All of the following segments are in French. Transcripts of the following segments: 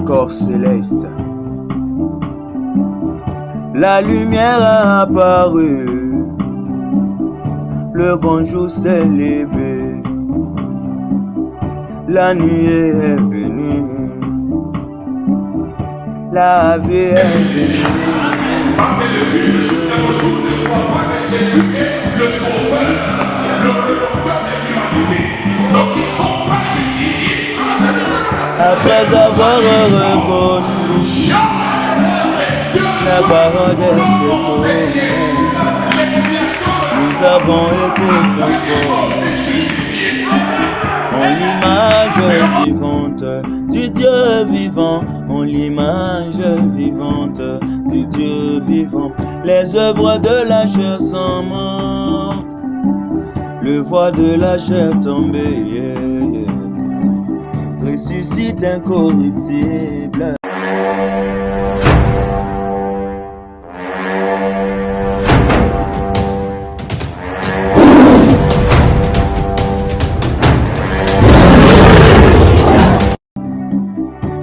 corps céleste. La lumière a apparu, le grand jour s'est levé, la nuit est venue, la vie est venue. Parce que le juge de suprême jour ne croit pas que Jésus est le sauveur, le rédempteur de l'humanité. Donc ils ne sont pas justifiés. Après avoir reconnu la parole de ce nous avons été transformés en l'image vivante du Dieu vivant, en l'image vivante du Dieu vivant. Les œuvres de la chair sont mortes, le voile de la chair tombé, ressuscite incorruptible.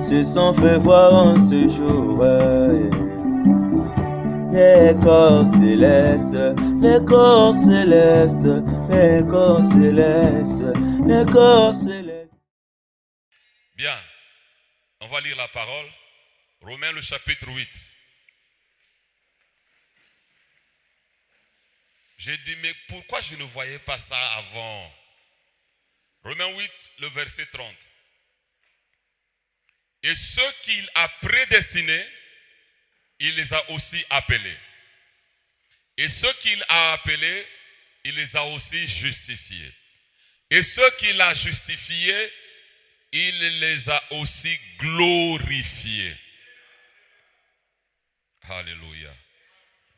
Se sont fait voir en ce jour les corps célestes, les corps célestes, les corps célestes, les corps célestes. Bien, on va lire la parole. Romains le chapitre 8. J'ai dit, mais pourquoi je ne voyais pas ça avant? Romains 8, le verset 30. Et ceux qu'il a prédestinés, il les a aussi appelés. Et ceux qu'il a appelés, il les a aussi justifiés. Et ceux qu'il a justifiés, il les a aussi glorifiés. Alléluia.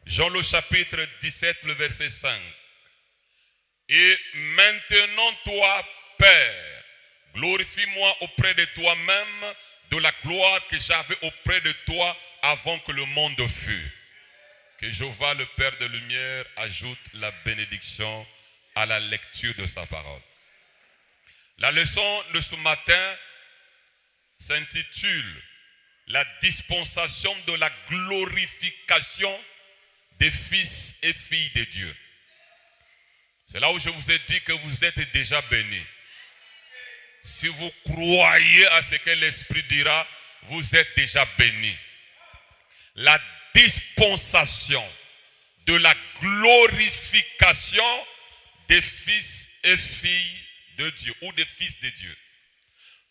Jean le chapitre 17, le verset 5. Et maintenant toi, Père, glorifie-moi auprès de toi-même de la gloire que j'avais auprès de toi avant que le monde fût. Que Jéhovah, le Père de lumière, ajoute la bénédiction à la lecture de sa parole. La leçon de ce matin s'intitule « La dispensation de la glorification des fils et filles de Dieu ». C'est là où je vous ai dit que vous êtes déjà bénis. Si vous croyez à ce que l'Esprit dira, vous êtes déjà bénis. La dispensation de la glorification des fils et filles de Dieu ou des fils de Dieu.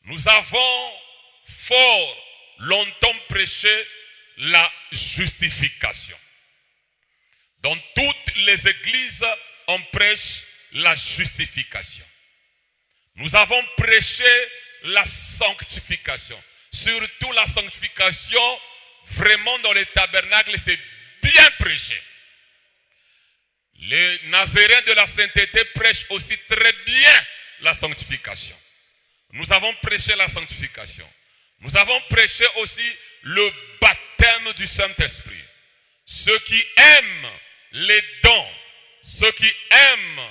Nous avons fort longtemps prêché la justification. Dans toutes les églises, on prêche la justification. Nous avons prêché la sanctification. Surtout la sanctification, vraiment dans les tabernacles, c'est bien prêché. Les Nazaréens de la sainteté prêchent aussi très bien la sanctification. Nous avons prêché la sanctification. Nous avons prêché aussi le baptême du Saint-Esprit. Ceux qui aiment les dons, ceux qui aiment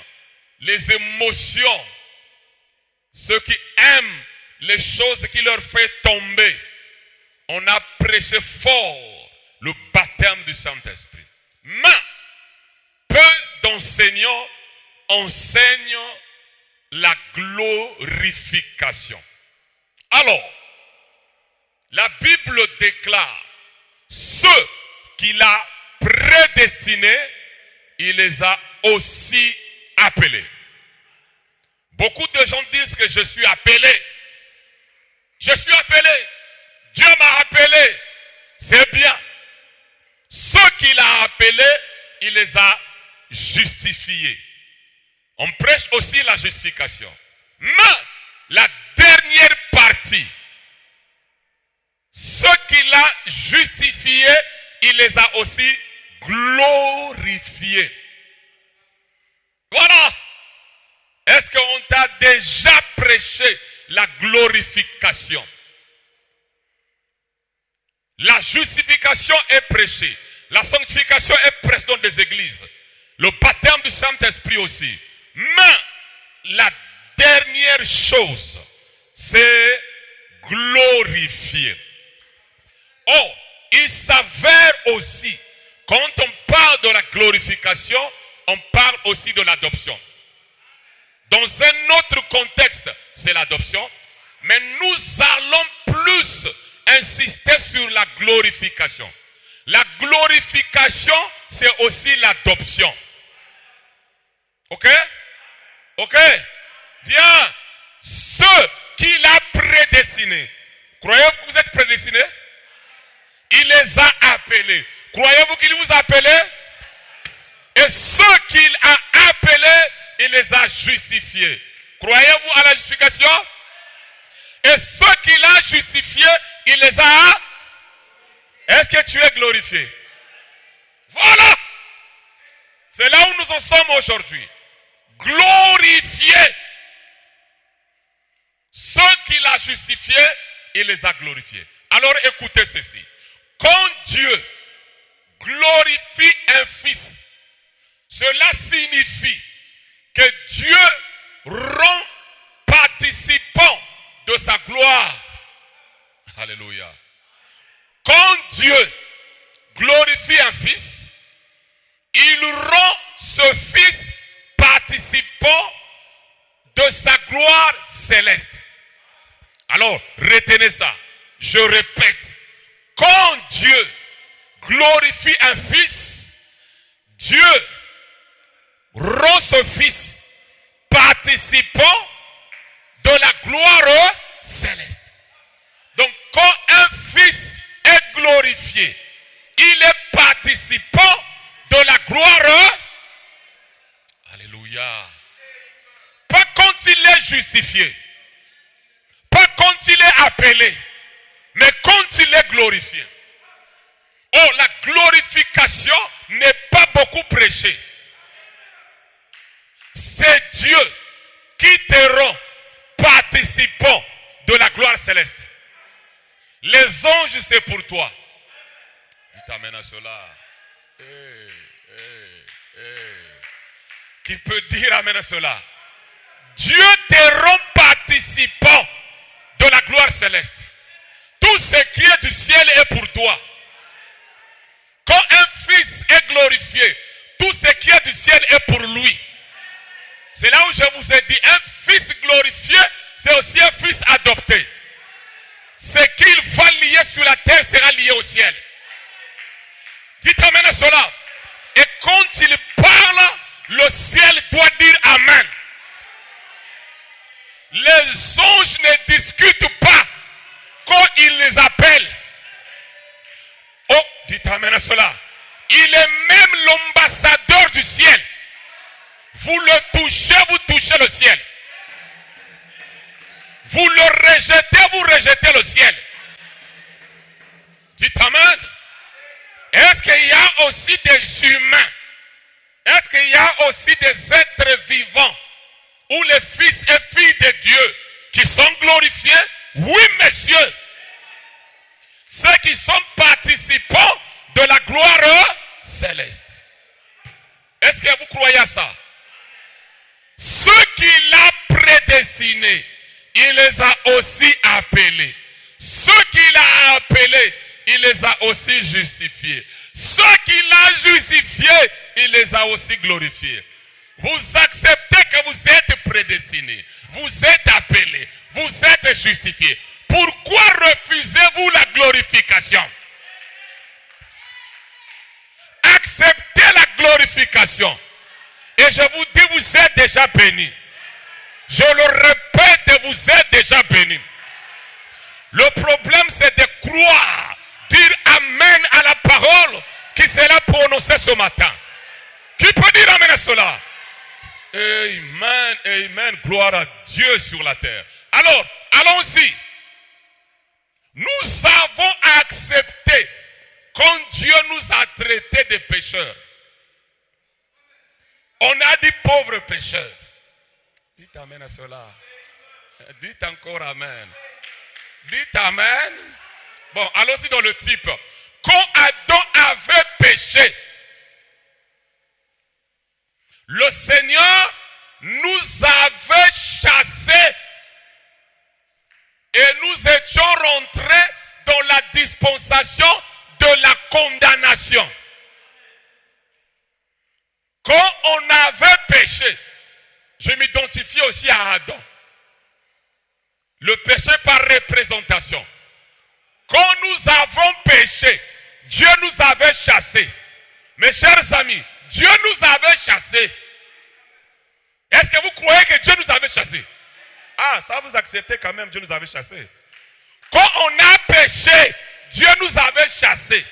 les émotions, ceux qui aiment les choses qui leur font tomber, on a prêché fort le baptême du Saint-Esprit. Mais peu d'enseignants enseignent la glorification. Alors, la Bible déclare ceux qu'il a prédestinés, il les a aussi appelés. Beaucoup de gens disent que je suis appelé. Je suis appelé. Dieu m'a appelé. C'est bien. Ceux qu'il a appelés, il les a justifiés. On prêche aussi la justification. Mais la dernière partie, ceux qu'il a justifiés, il les a aussi glorifiés. Voilà. Est-ce qu'on t'a déjà prêché la glorification? La justification est prêchée. La sanctification est prêchée dans des églises. Le baptême du Saint-Esprit aussi. Mais la dernière chose, c'est glorifier. Or, il s'avère aussi, quand on parle de la glorification, on parle aussi de l'adoption. Dans un autre contexte, c'est l'adoption. Mais nous allons plus insister sur la glorification. La glorification, c'est aussi l'adoption. Ok? Ok? Bien. Ceux qu'il a prédestinés. Croyez-vous que vous êtes prédestinés? Il les a appelés. Croyez-vous qu'il vous a appelés? Et ceux qu'il a appelés, il les a justifiés. Croyez-vous à la justification? Et ceux qu'il a justifiés, il les a. Est-ce que tu es glorifié? Voilà. C'est là où nous en sommes aujourd'hui. Glorifiés. Ceux qu'il a justifiés, il les a glorifiés. Alors écoutez ceci. Quand Dieu glorifie un fils, cela signifie que Dieu rend participant de sa gloire. Alléluia. Quand Dieu glorifie un fils, il rend ce fils participant de sa gloire céleste. Alors, retenez ça. Je répète. Quand Dieu glorifie un fils, Dieu rend ce fils participant de la gloire céleste. Donc, quand un fils est glorifié, il est participant de la gloire. Alléluia. Pas quand il est justifié, pas quand il est appelé, mais quand il est glorifié. Oh, la glorification n'est pas beaucoup prêchée. C'est Dieu qui te rend participant de la gloire céleste. Les anges, c'est pour toi. Dites amen à cela. Qui peut dire amen à cela? Dieu te rend participant de la gloire céleste. Tout ce qui est du ciel est pour toi. Quand un fils est glorifié, tout ce qui est du ciel est pour lui. C'est là où je vous ai dit, un fils glorifié, c'est aussi un fils adopté. Ce qu'il va lier sur la terre sera lié au ciel. Dites amen à cela. Et quand il parle, le ciel doit dire amen. Les anges ne discutent pas quand il les appelle. Oh, dites amen à cela. Il est même l'ambassadeur du ciel. Vous le touchez, vous touchez le ciel. Vous le rejetez, vous rejetez le ciel. Dites amen. Est-ce qu'il y a aussi des humains? Est-ce qu'il y a aussi des êtres vivants où les fils et filles de Dieu qui sont glorifiés? Oui, messieurs. Ceux qui sont participants de la gloire céleste. Est-ce que vous croyez à ça? Ceux qu'il a prédestinés, il les a aussi appelés. Ceux qu'il a appelés, il les a aussi justifiés. Ceux qu'il a justifiés, il les a aussi glorifiés. Vous acceptez que vous êtes prédestinés, vous êtes appelés, vous êtes justifiés. Pourquoi refusez-vous la glorification? Acceptez la glorification. Et je vous dis, vous êtes déjà bénis. Je le répète, vous êtes déjà bénis. Le problème, c'est de croire, dire amen à la parole qui sera prononcée ce matin. Qui peut dire amen à cela? Amen, amen, gloire à Dieu sur la terre. Alors, allons-y. Nous avons accepté quand Dieu nous a traités de pécheurs. On a dit pauvres pécheurs. Dites amen à cela. Dites encore amen. Dites amen. Bon, allons-y dans le type. Quand Adam avait péché, le Seigneur nous avait chassés et nous étions rentrés dans la dispensation péché, je m'identifie aussi à Adam. Le péché par représentation. Quand nous avons péché, Dieu nous avait chassés. Mes chers amis, Dieu nous avait chassés. Est-ce que vous croyez que Dieu nous avait chassés? Ah, ça vous acceptez quand même, Dieu nous avait chassés. Quand on a péché, Dieu nous avait chassés.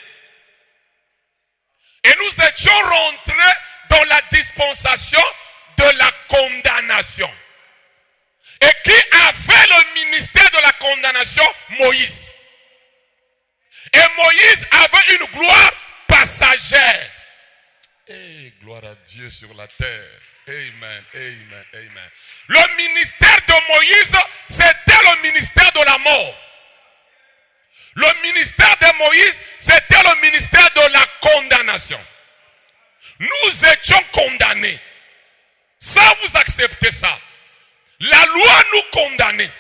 Et nous étions rentrés dans la dispensation de la condamnation. Et qui avait le ministère de la condamnation? Moïse. Et Moïse avait une gloire passagère. Et gloire à Dieu sur la terre. Amen, amen, amen. Le ministère de Moïse, c'était le ministère de la mort. Le ministère de Moïse, c'était le ministère de la condamnation. Nous étions condamnés. Ça, vous acceptez ça. La loi nous condamnait.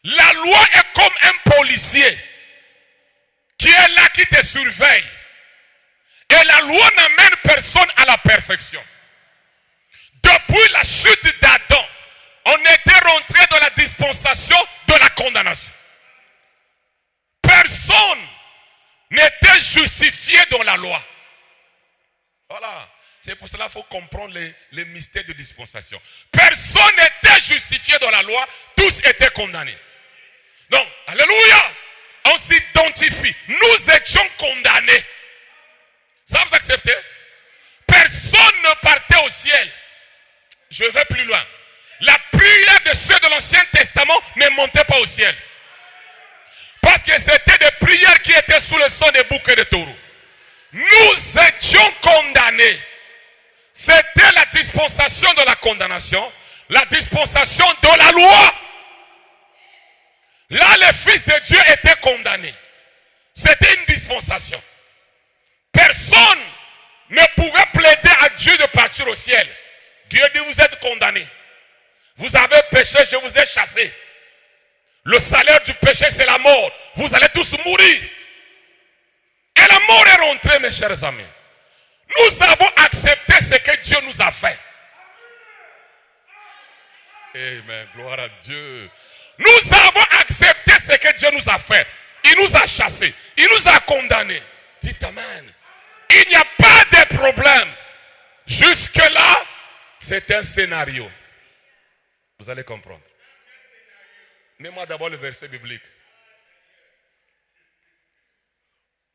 La loi est comme un policier qui est là, qui te surveille. Et la loi n'amène personne à la perfection. Depuis la chute d'Adam, on était rentré dans la dispensation de la condamnation. Personne n'était justifié dans la loi. Voilà. C'est pour cela qu'il faut comprendre les mystères de dispensation. Personne n'était justifié dans la loi, tous étaient condamnés. Donc, alléluia, on s'identifie. Nous étions condamnés. Ça vous acceptez? Personne ne partait au ciel. Je vais plus loin. La prière de ceux de l'Ancien Testament ne montait pas au ciel. Parce que c'était des prières qui étaient sous le son des boucs et des taureaux. Nous étions condamnés. C'était la dispensation de la condamnation, la dispensation de la loi. Là, les fils de Dieu étaient condamnés. C'était une dispensation. Personne ne pouvait plaider à Dieu de partir au ciel. Dieu dit, vous êtes condamnés. Vous avez péché, je vous ai chassés. Le salaire du péché, c'est la mort. Vous allez tous mourir. Et la mort est rentrée, mes chers amis. Nous avons accepté ce que Dieu nous a fait. Amen. Gloire à Dieu. Nous avons accepté ce que Dieu nous a fait. Il nous a chassés. Il nous a condamnés. Dites Amen. Il n'y a pas de problème. Jusque-là, c'est un scénario. Vous allez comprendre. Mets-moi d'abord le verset biblique.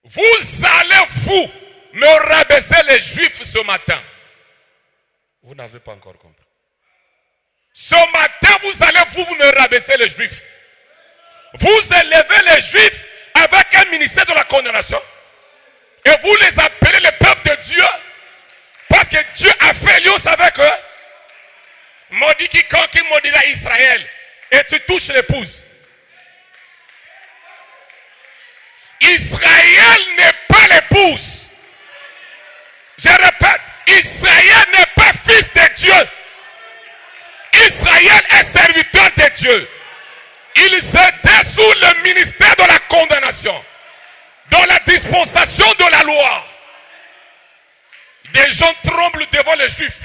Vous allez, vous, me rabaisser les Juifs ce matin. Vous n'avez pas encore compris. Ce matin, vous allez, vous me rabaisser les Juifs. Vous élevez les Juifs avec un ministère de la condamnation. Et vous les appelez le peuple de Dieu. Parce que Dieu a fait alliance avec eux. Maudit quiconque maudira Israël. Et tu touches l'épouse. Israël n'est pas l'épouse. Je répète, Israël n'est pas fils de Dieu. Israël est serviteur de Dieu. Ils étaient sous le ministère de la condamnation, dans la dispensation de la loi. Des gens tremblent devant les Juifs.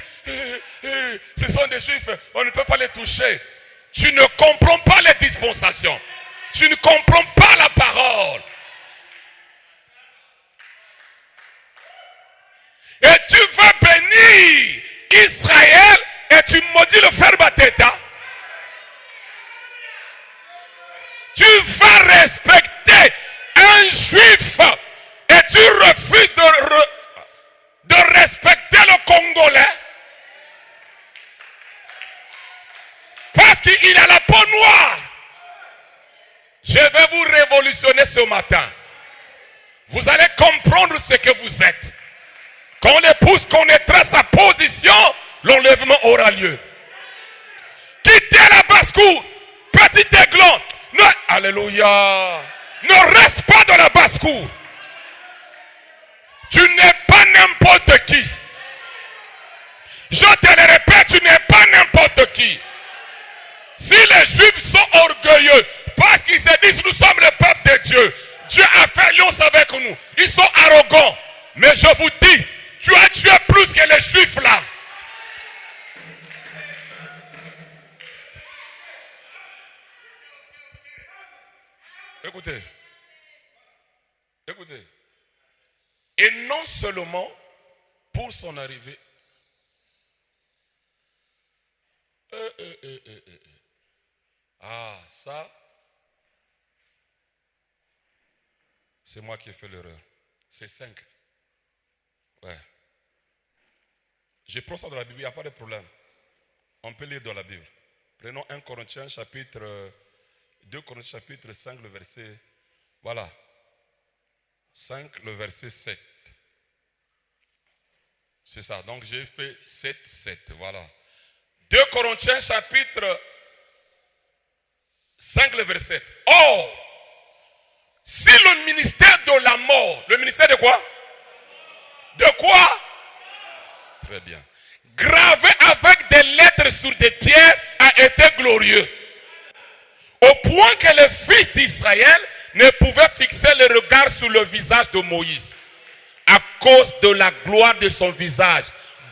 Ce sont des Juifs, on ne peut pas les toucher. Tu ne comprends pas les dispensations. Tu ne comprends pas la parole. Et tu vas bénir Israël et tu maudis le frère Bateta. Tu vas respecter un juif et tu refuses de respecter le Congolais parce qu'il a la peau noire. Je vais vous révolutionner ce matin. Vous allez comprendre ce que vous êtes. Quand l'épouse connaîtra sa position, l'enlèvement aura lieu. Quittez la basse-cour, petit aiglon. Alléluia. Ne reste pas dans la basse-cour. Tu n'es pas n'importe qui. Je te le répète, tu n'es pas n'importe qui. Si les Juifs sont orgueilleux, parce qu'ils se disent nous sommes le peuple de Dieu, Dieu a fait alliance avec nous. Ils sont arrogants. Mais je vous dis, tu as tué plus que les Juifs là. Écoutez. Écoutez. Et non seulement pour son arrivée. Ah, ça, c'est moi qui ai fait l'erreur. C'est 5. Ouais. Je prends ça dans la Bible, il n'y a pas de problème. On peut lire dans la Bible. Prenons 1 Corinthiens chapitre 2 Corinthiens chapitre 5, le verset. Voilà. 5, le verset 7. C'est ça. Donc j'ai fait 7, 7. Voilà. 2 Corinthiens chapitre 5, le verset 7. Or, si le ministère de la mort, le ministère de quoi? De quoi? Très bien. Gravé avec des lettres sur des pierres a été glorieux. Au point que les fils d'Israël ne pouvaient fixer le regard sur le visage de Moïse à cause de la gloire de son visage,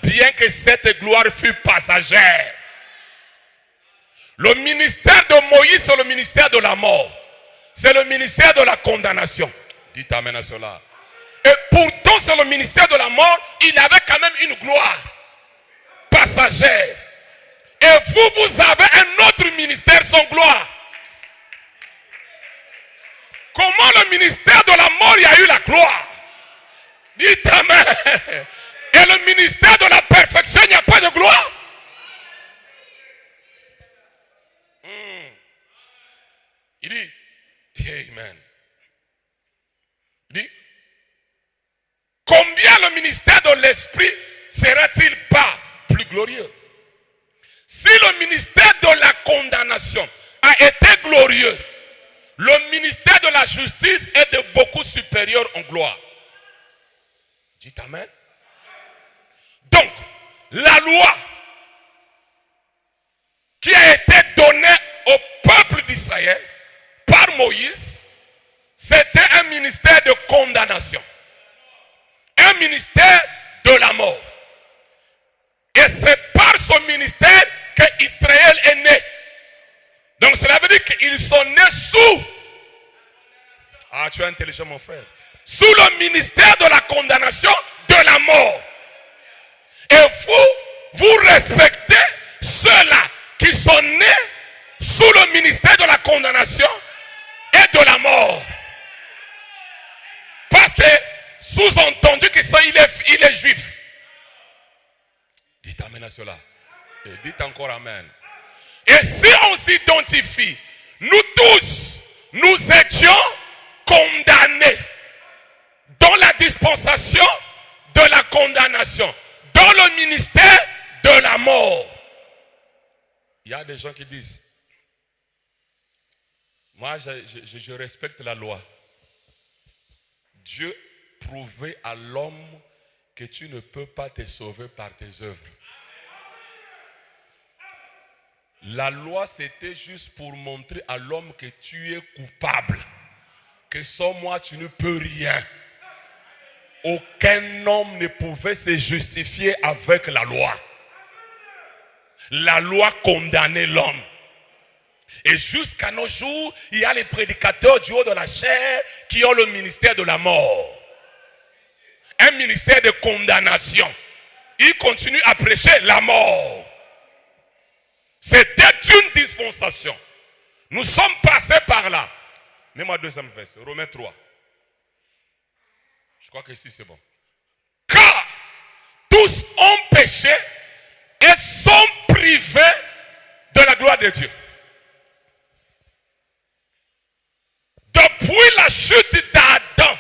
bien que cette gloire fût passagère. Le ministère de Moïse, c'est le ministère de la mort. C'est le ministère de la condamnation. Dites amen à cela. Et pourtant, c'est le ministère de la mort, il avait quand même une gloire passagère. Et vous avez un autre ministère sans gloire. Comment le ministère de la mort, il y a eu la gloire? Dites amen. Et le ministère de la perfection, il n'y a pas de gloire. Il dit, amen. Il dit, combien le ministère de l'esprit sera-t-il pas plus glorieux? Si le ministère de la condamnation a été glorieux, le ministère de la justice est de beaucoup supérieur en gloire. Dites amen. Donc, la loi qui a été donnée au peuple d'Israël par Moïse, c'était un ministère de condamnation. Un ministère de la mort. Et c'est par ce ministère que Israël est né. Donc cela veut dire qu'ils sont nés sous. Ah, tu es intelligent mon frère. Sous le ministère de la condamnation de la mort. Et vous respectez ceux-là qui sont nés sous le ministère de la condamnation et de la mort. Parce que sous-entendu qu'il est juif. Dites amen à cela. Et dites encore amen. Et si on s'identifie, nous tous, nous étions condamnés dans la dispensation de la condamnation, dans le ministère de la mort. Il y a des gens qui disent, moi je respecte la loi. Dieu prouvait à l'homme que tu ne peux pas te sauver par tes œuvres. La loi, c'était juste pour montrer à l'homme que tu es coupable. Que sans moi, tu ne peux rien. Aucun homme ne pouvait se justifier avec la loi. La loi condamnait l'homme. Et jusqu'à nos jours, il y a les prédicateurs du haut de la chair qui ont le ministère de la mort. Un ministère de condamnation. Ils continuent à prêcher la mort. C'était une dispensation. Nous sommes passés par là. Mets-moi deuxième verset, Romains 3. Je crois que ici c'est bon. Car tous ont péché et sont privés de la gloire de Dieu. Depuis la chute d'Adam,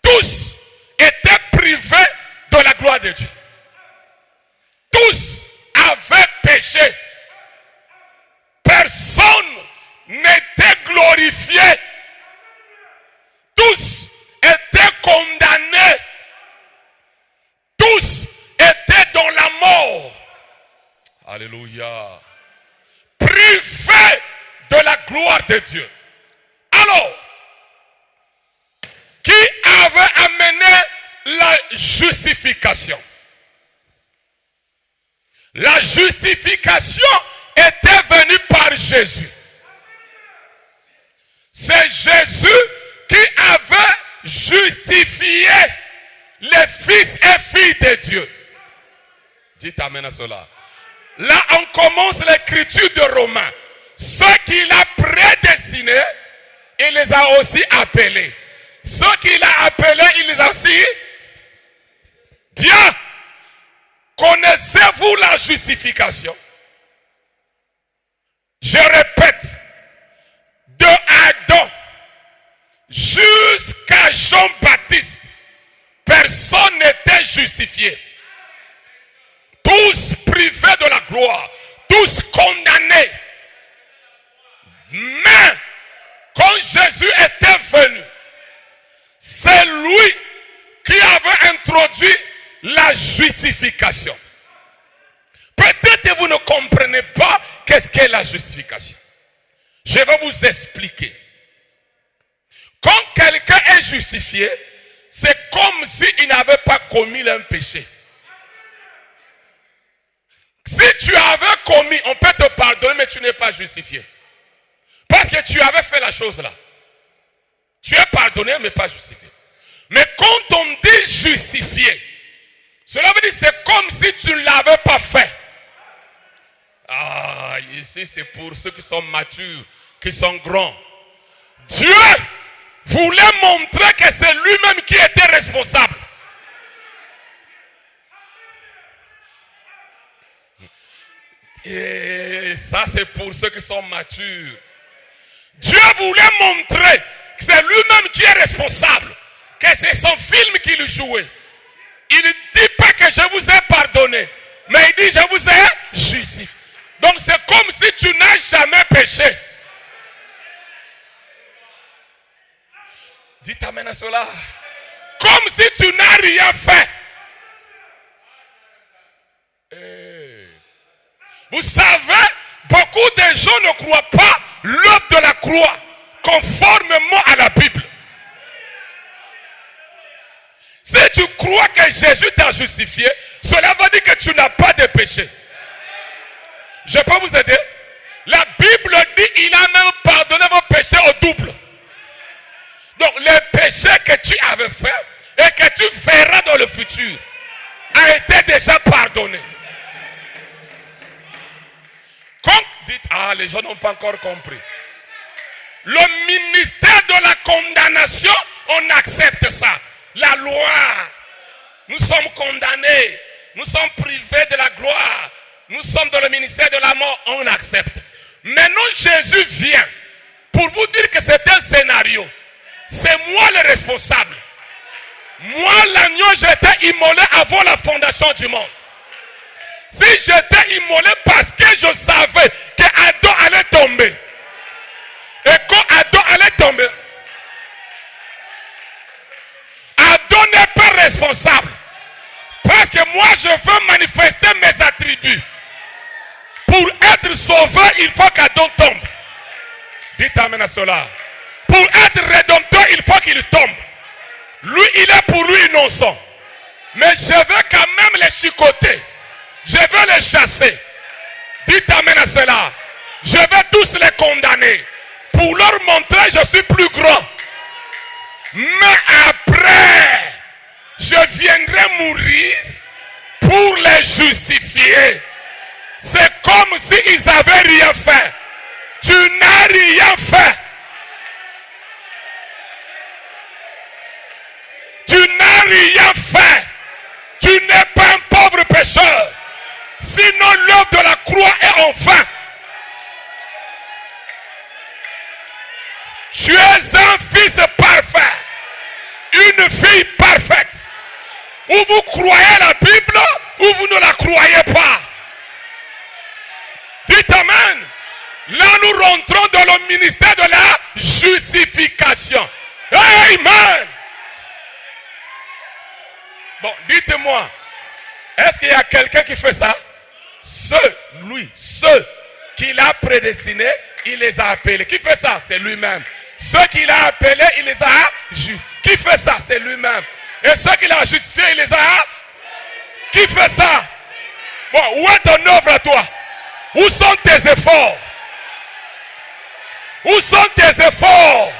tous étaient privés de la gloire de Dieu. Tous avaient péché. Personne n'était glorifié. Tous étaient condamnés. Tous étaient dans la mort. Alléluia. Privés de la gloire de Dieu. Alors, qui avait amené la justification? La justification était venue par Jésus. C'est Jésus qui avait justifié les fils et filles de Dieu. Dites amen à cela. Là, on commence l'écriture de Romains. Ceux qu'il a prédestinés, il les a aussi appelés. Ceux qu'il a appelés, il les a aussi. Bien. Connaissez-vous la justification? Je répète. De Adam jusqu'à Jean-Baptiste, personne n'était justifié. Tous privés de la gloire, tous condamnés. Mais quand Jésus était venu, c'est lui qui avait introduit la justification. Peut-être que vous ne comprenez pas qu'est-ce qu'est la justification. Je vais vous expliquer. Quand quelqu'un est justifié, c'est comme s'il n'avait pas commis un péché. Si tu avais commis, on peut te pardonner, mais tu n'es pas justifié. Parce que tu avais fait la chose là. Tu es pardonné, mais pas justifié. Mais quand on dit justifié, cela veut dire que c'est comme si tu ne l'avais pas fait. Ah, ici c'est pour ceux qui sont matures, qui sont grands. Dieu voulait montrer que c'est lui-même qui était responsable. Et ça c'est pour ceux qui sont matures. Dieu voulait montrer que c'est lui-même qui est responsable. Que c'est son film qu'il jouait. Il ne dit pas que je vous ai pardonné, mais il dit je vous ai justifié. Donc c'est comme si tu n'as jamais péché. Dites amen à cela. Comme si tu n'as rien fait. Vous savez, beaucoup de gens ne croient pas l'œuvre de la croix conformément à la Bible. Si tu crois que Jésus t'a justifié, cela veut dire que tu n'as pas de péché. Je peux vous aider? La Bible dit qu'il a même pardonné vos péchés au double. Donc les péchés que tu avais fait et que tu feras dans le futur a été déjà pardonné. Quand dites, les gens n'ont pas encore compris. Le ministère de la condamnation, on accepte ça. La loi, nous sommes condamnés, nous sommes privés de la gloire, nous sommes dans le ministère de la mort, on accepte. Maintenant Jésus vient pour vous dire que c'est un scénario. C'est moi le responsable. Moi l'agneau, j'étais immolé avant la fondation du monde. Si j'étais immolé parce que je savais qu'Adam allait tomber. Et quand Adam allait tomber, Adam n'est pas responsable. Parce que moi je veux manifester mes attributs. Pour être sauvé, il faut qu'Adam tombe. Dites amen à cela. Pour être rédempteur, il faut qu'il tombe. Lui, il est pour lui innocent. Mais je veux quand même les chicoter. Je veux les chasser. Dites amen à cela. Je vais tous les condamner. Pour leur montrer je suis plus grand. Mais après, je viendrai mourir pour les justifier. C'est comme s'ils n'avaient rien fait. Tu n'as rien fait. Tu n'as rien fait. Tu n'es pas un pauvre pécheur. Sinon l'œuvre de la croix est en vain. Tu es un fils parfait. Une fille parfaite. Ou vous croyez la Bible ou vous ne la croyez pas. Dites amen. Là nous rentrons dans le ministère de la justification. Amen. Bon, dites-moi, est-ce qu'il y a quelqu'un qui fait ça? Ceux qu'il a prédestinés, il les a appelés. Qui fait ça? C'est lui-même. Ceux qu'il a appelés, il les a justifiés. Qui fait ça? C'est lui-même. Et ceux qu'il a justifiés, il les a. Qui fait ça? Bon, où est ton œuvre à toi? Où sont tes efforts? Où sont tes efforts?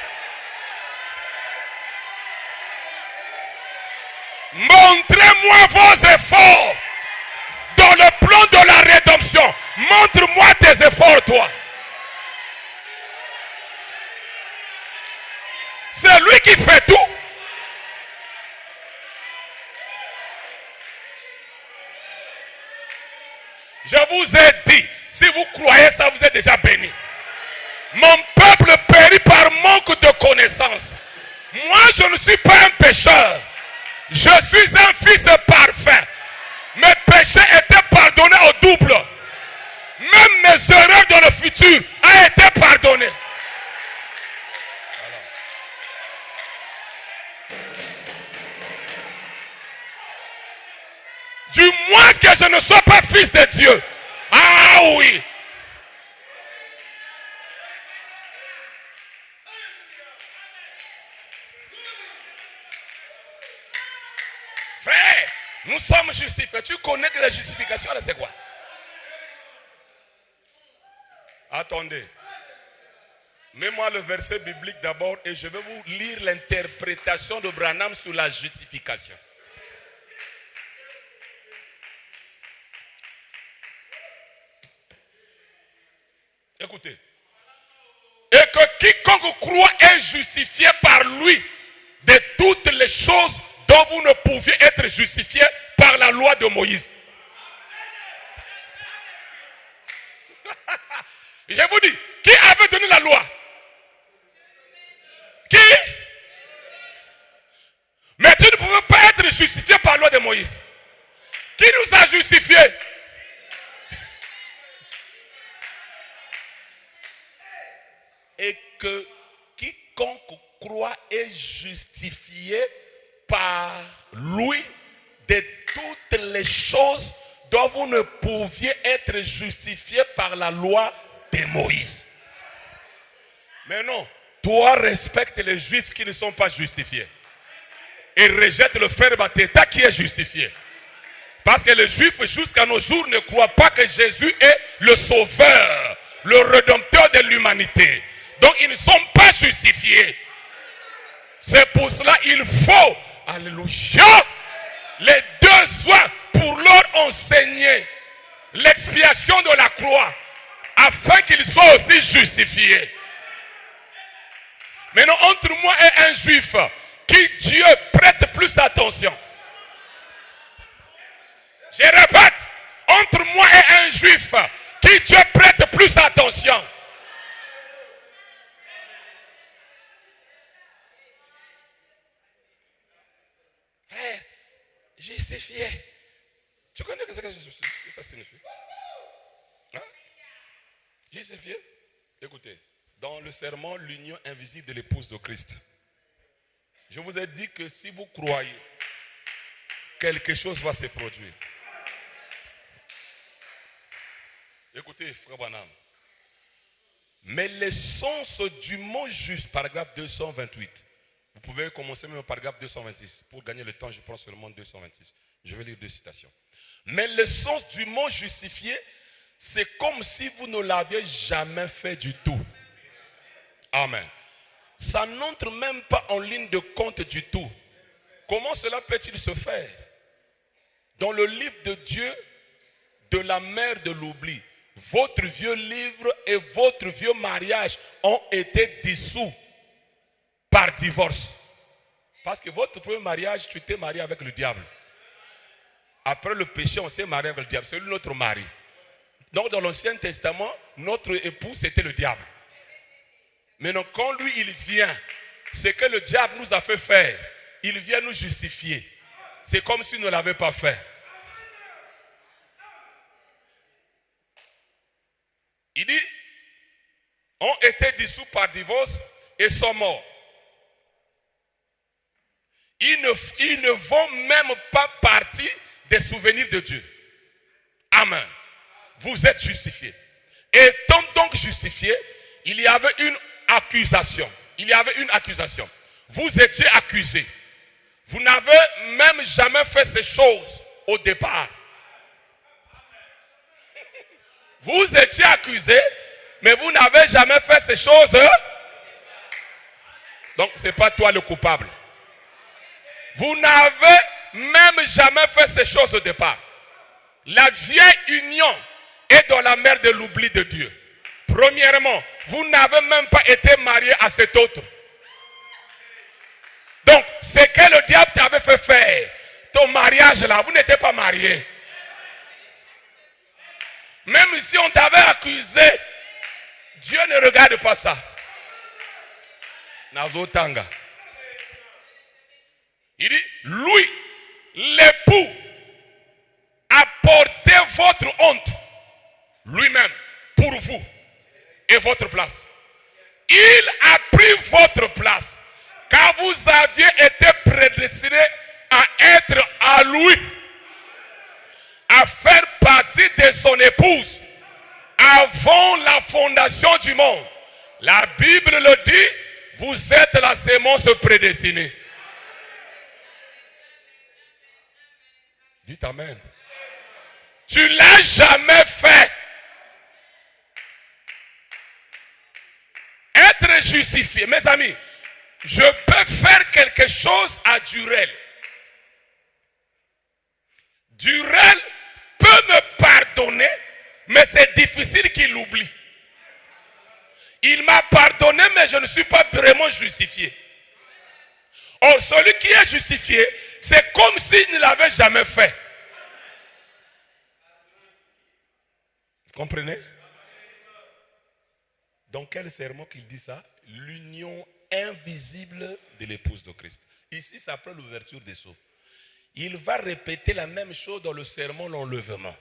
Montrez-moi vos efforts dans le plan de la rédemption. Montre-moi tes efforts, toi. C'est lui qui fait tout. Je vous ai dit, si vous croyez ça, vous êtes déjà béni. Mon peuple périt par manque de connaissance. Moi, je ne suis pas un pécheur. Je suis un fils parfait. Mes péchés étaient pardonnés au double. Même mes erreurs dans le futur ont été pardonnées. Du moins que je ne sois pas fils de Dieu. Ah oui. Frère, nous sommes justifiés. Tu connais que la justification, là, c'est quoi? Attendez. Mets-moi le verset biblique d'abord et je vais vous lire l'interprétation de Branham sur la justification. Écoutez. Et que quiconque croit est justifié par lui de toutes les choses dont vous ne pouviez être justifié par la loi de Moïse. Je vous dis, qui avait donné la loi? Qui? Mais tu ne pouvais pas être justifié par la loi de Moïse. Qui nous a justifiés? Et que quiconque croit est justifié par lui de toutes les choses dont vous ne pouviez être justifié par la loi de Moïse. Mais non, toi respecte les juifs qui ne sont pas justifiés et rejette le frère Bateta qui est justifié. Parce que les juifs jusqu'à nos jours ne croient pas que Jésus est le sauveur, le rédempteur de l'humanité. Donc ils ne sont pas justifiés. C'est pour cela qu'il faut, alléluia, les deux soins pour leur enseigner l'expiation de la croix, afin qu'ils soient aussi justifiés. Maintenant, entre moi et un juif, qui Dieu prête plus attention? Je répète, entre moi et un juif, qui Dieu prête plus attention? Frère, justifié. Tu connais ce que ça signifie? Hein? Justifié? Écoutez, dans le serment, l'union invisible de l'épouse de Christ. Je vous ai dit que si vous croyez, quelque chose va se produire. Écoutez, frère Branham. Mais l'essence du mot juste, paragraphe 228. Vous pouvez commencer même au paragraphe 226. Pour gagner le temps, je prends seulement 226. Je vais lire deux citations. Mais le sens du mot justifié, c'est comme si vous ne l'aviez jamais fait du tout. Amen. Ça n'entre même pas en ligne de compte du tout. Comment cela peut-il se faire? Dans le livre de Dieu, de la mer de l'oubli, votre vieux livre et votre vieux mariage ont été dissous par divorce. Parce que votre premier mariage, tu t'es marié avec le diable. Après le péché, on s'est marié avec le diable. C'est lui notre mari. Donc dans l'Ancien Testament, notre époux, c'était le diable. Maintenant, quand lui, il vient, ce que le diable nous a fait faire, il vient nous justifier. C'est comme s'il ne l'avait pas fait. Il dit, ont été dissous par divorce et sont morts. Ils ne vont même pas partie des souvenirs de Dieu. Amen. Vous êtes justifiés. Étant donc justifiés, il y avait une accusation. Il y avait une accusation. Vous étiez accusés. Vous n'avez même jamais fait ces choses au départ. Vous étiez accusés, mais vous n'avez jamais fait ces choses. Donc, ce n'est pas toi le coupable. Vous n'avez même jamais fait ces choses au départ. La vieille union est dans la mer de l'oubli de Dieu. Premièrement, vous n'avez même pas été marié à cet autre. Donc, ce que le diable t'avait fait faire, ton mariage là, vous n'étiez pas marié. Même si on t'avait accusé, Dieu ne regarde pas ça. Nazotanga. Il dit, lui, l'époux, a porté votre honte lui-même pour vous et votre place. Il a pris votre place car vous aviez été prédestiné à être à lui, à faire partie de son épouse avant la fondation du monde. La Bible le dit, vous êtes la sémence prédestinée. Dites amen. Tu ne l'as jamais fait. Être justifié. Mes amis, je peux faire quelque chose à Durel. Durel peut me pardonner, mais c'est difficile qu'il l'oublie. Il m'a pardonné, mais je ne suis pas vraiment justifié. Or, celui qui est justifié, c'est comme s'il ne l'avait jamais fait. Vous comprenez? Dans quel sermon qu'il dit ça? L'union invisible de l'épouse de Christ. Ici, c'est après l'ouverture des sceaux. Il va répéter la même chose dans le sermon l'enlèvement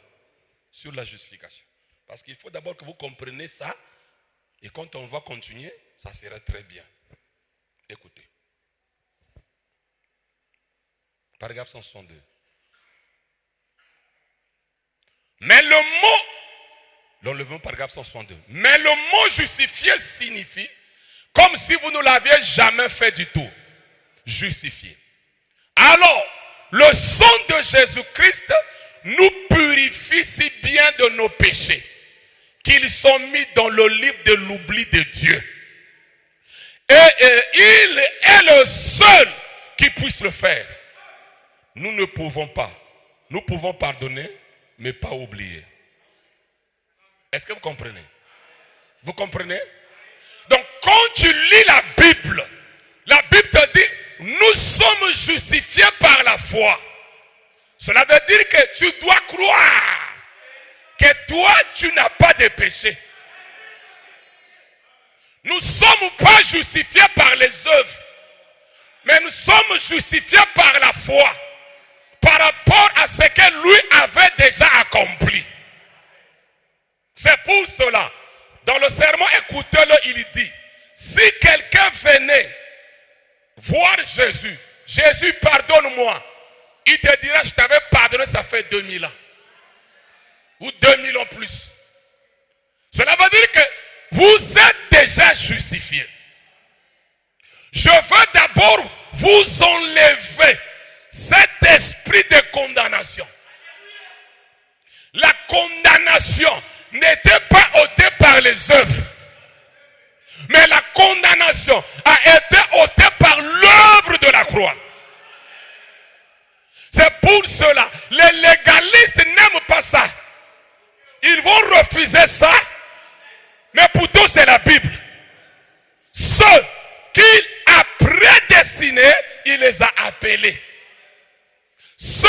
sur la justification. Parce qu'il faut d'abord que vous compreniez ça. Et quand on va continuer, ça sera très bien. Écoutez. Paragraphe 162. Mais le mot, l'enlèvement paragraphe 162. Mais le mot justifié signifie comme si vous ne l'aviez jamais fait du tout. Justifié. Alors, le sang de Jésus-Christ nous purifie si bien de nos péchés qu'ils sont mis dans le livre de l'oubli de Dieu. Et il est le seul qui puisse le faire. Nous ne pouvons pas. Nous pouvons pardonner, mais pas oublier. Est-ce que vous comprenez? Vous comprenez? Donc, quand tu lis la Bible te dit, nous sommes justifiés par la foi. Cela veut dire que tu dois croire que toi, tu n'as pas de péché. Nous ne sommes pas justifiés par les œuvres, mais nous sommes justifiés par la foi, par rapport à ce que lui avait déjà accompli. C'est pour cela, dans le sermon, écoutez-le, il dit, si quelqu'un venait voir Jésus, Jésus pardonne-moi, il te dira, je t'avais pardonné, ça fait 2000 ans. Ou 2000 ans plus. Cela veut dire que vous êtes déjà justifiés. Je veux d'abord vous enlever cet esprit de condamnation. La condamnation n'était pas ôtée par les œuvres, mais la condamnation a été ôtée par l'œuvre de la croix. C'est pour cela, les légalistes n'aiment pas ça. Ils vont refuser ça, mais pourtant c'est la Bible. Ceux qu'il a prédestinés, il les a appelés. Ceux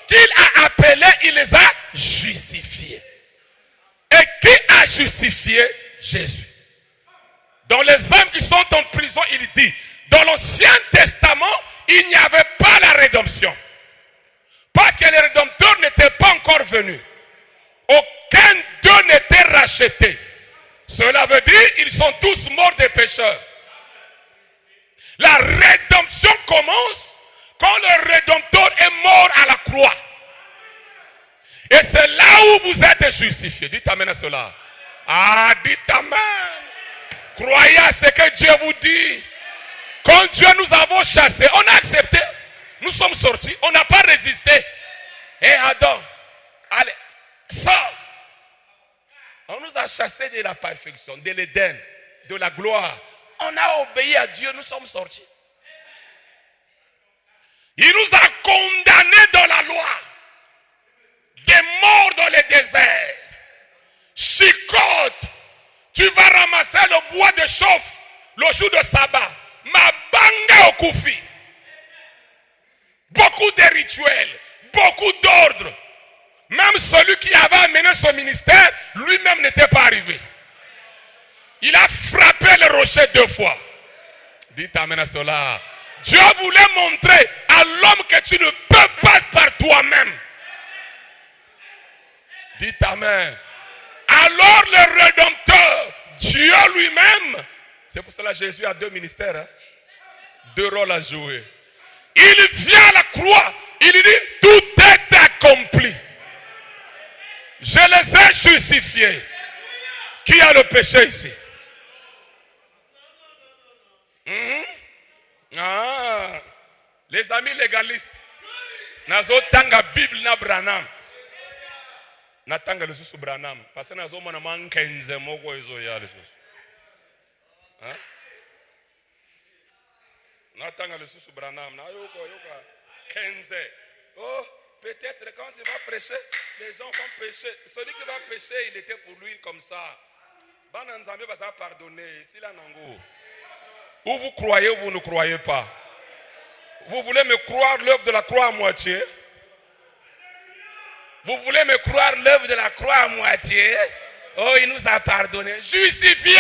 qu'il a appelés, il les a justifiés. Et qui a justifié? Jésus. Dans les hommes qui sont en prison, il dit, dans l'Ancien Testament, il n'y avait pas la rédemption. Parce que les rédempteurs n'étaient pas encore venus. Aucun d'eux n'était racheté. Cela veut dire qu'ils sont tous morts des pécheurs. La rédemption commence quand le Rédempteur est mort à la croix. Et c'est là où vous êtes justifiés. Dites amen à cela. Ah, dites amen. Croyez à ce que Dieu vous dit. Quand Dieu nous a chassés, on a accepté. Nous sommes sortis. On n'a pas résisté. Et Adam, allez, sors. On nous a chassés de la perfection, de l'Éden, de la gloire. On a obéi à Dieu, nous sommes sortis. Il nous a condamnés dans la loi. Des morts dans le désert. Chicote. Tu vas ramasser le bois de chauffe le jour de sabbat. Mabanga au koufi. Beaucoup de rituels. Beaucoup d'ordres. Même celui qui avait amené son ministère, lui-même n'était pas arrivé. Il a frappé le rocher 2 fois. Dites amen à cela. Dieu voulait montrer à l'homme que tu ne peux pas par toi-même. Dites amen. Alors le Rédempteur, Dieu lui-même, c'est pour cela que Jésus a 2 ministères, hein? 2 rôles à jouer. Il vient à la croix, il dit tout est accompli. Je les ai justifiés. Qui a le péché ici? Les amis légalistes. Nazo tanga Bible na Branham. Na tanga lesusu Branham. Parce que nazo mona mankenze moko ezo ya lesusu. Hein? Na tanga lesusu Branham. Na yoko kenze. Oh, peut-être quand il va prêcher, les gens vont pécher. Celui qui va pécher, il était pour lui comme ça. Bananzambe va ça pardonner. Ici là nango. Ou vous croyez ou vous ne croyez pas. Vous voulez me croire l'œuvre de la croix à moitié? Vous voulez me croire l'œuvre de la croix à moitié? Oh, il nous a pardonné. Justifié.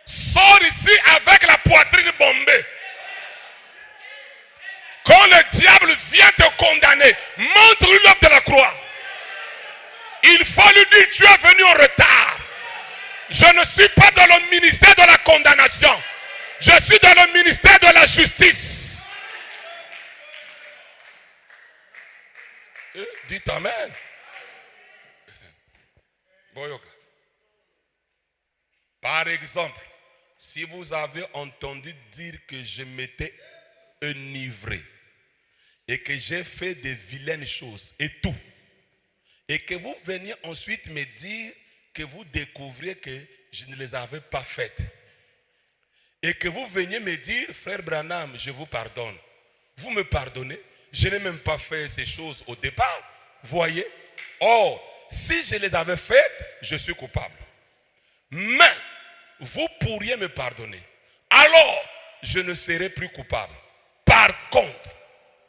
Sors ici avec la poitrine bombée. Quand le diable vient te condamner, montre-lui l'œuvre de la croix. Il faut lui dire, tu es venu en retard. Je ne suis pas dans le ministère de la condamnation. Je suis dans le ministère de la justice. Dites amen. Par exemple, si vous avez entendu dire que je m'étais enivré et que j'ai fait des vilaines choses et tout, et que vous veniez ensuite me dire que vous découvriez que je ne les avais pas faites, et que vous veniez me dire, frère Branham, je vous pardonne. Vous me pardonnez? Je n'ai même pas fait ces choses au départ. Voyez? Or, si je les avais faites, je suis coupable. Mais, vous pourriez me pardonner. Alors, je ne serai plus coupable. Par contre,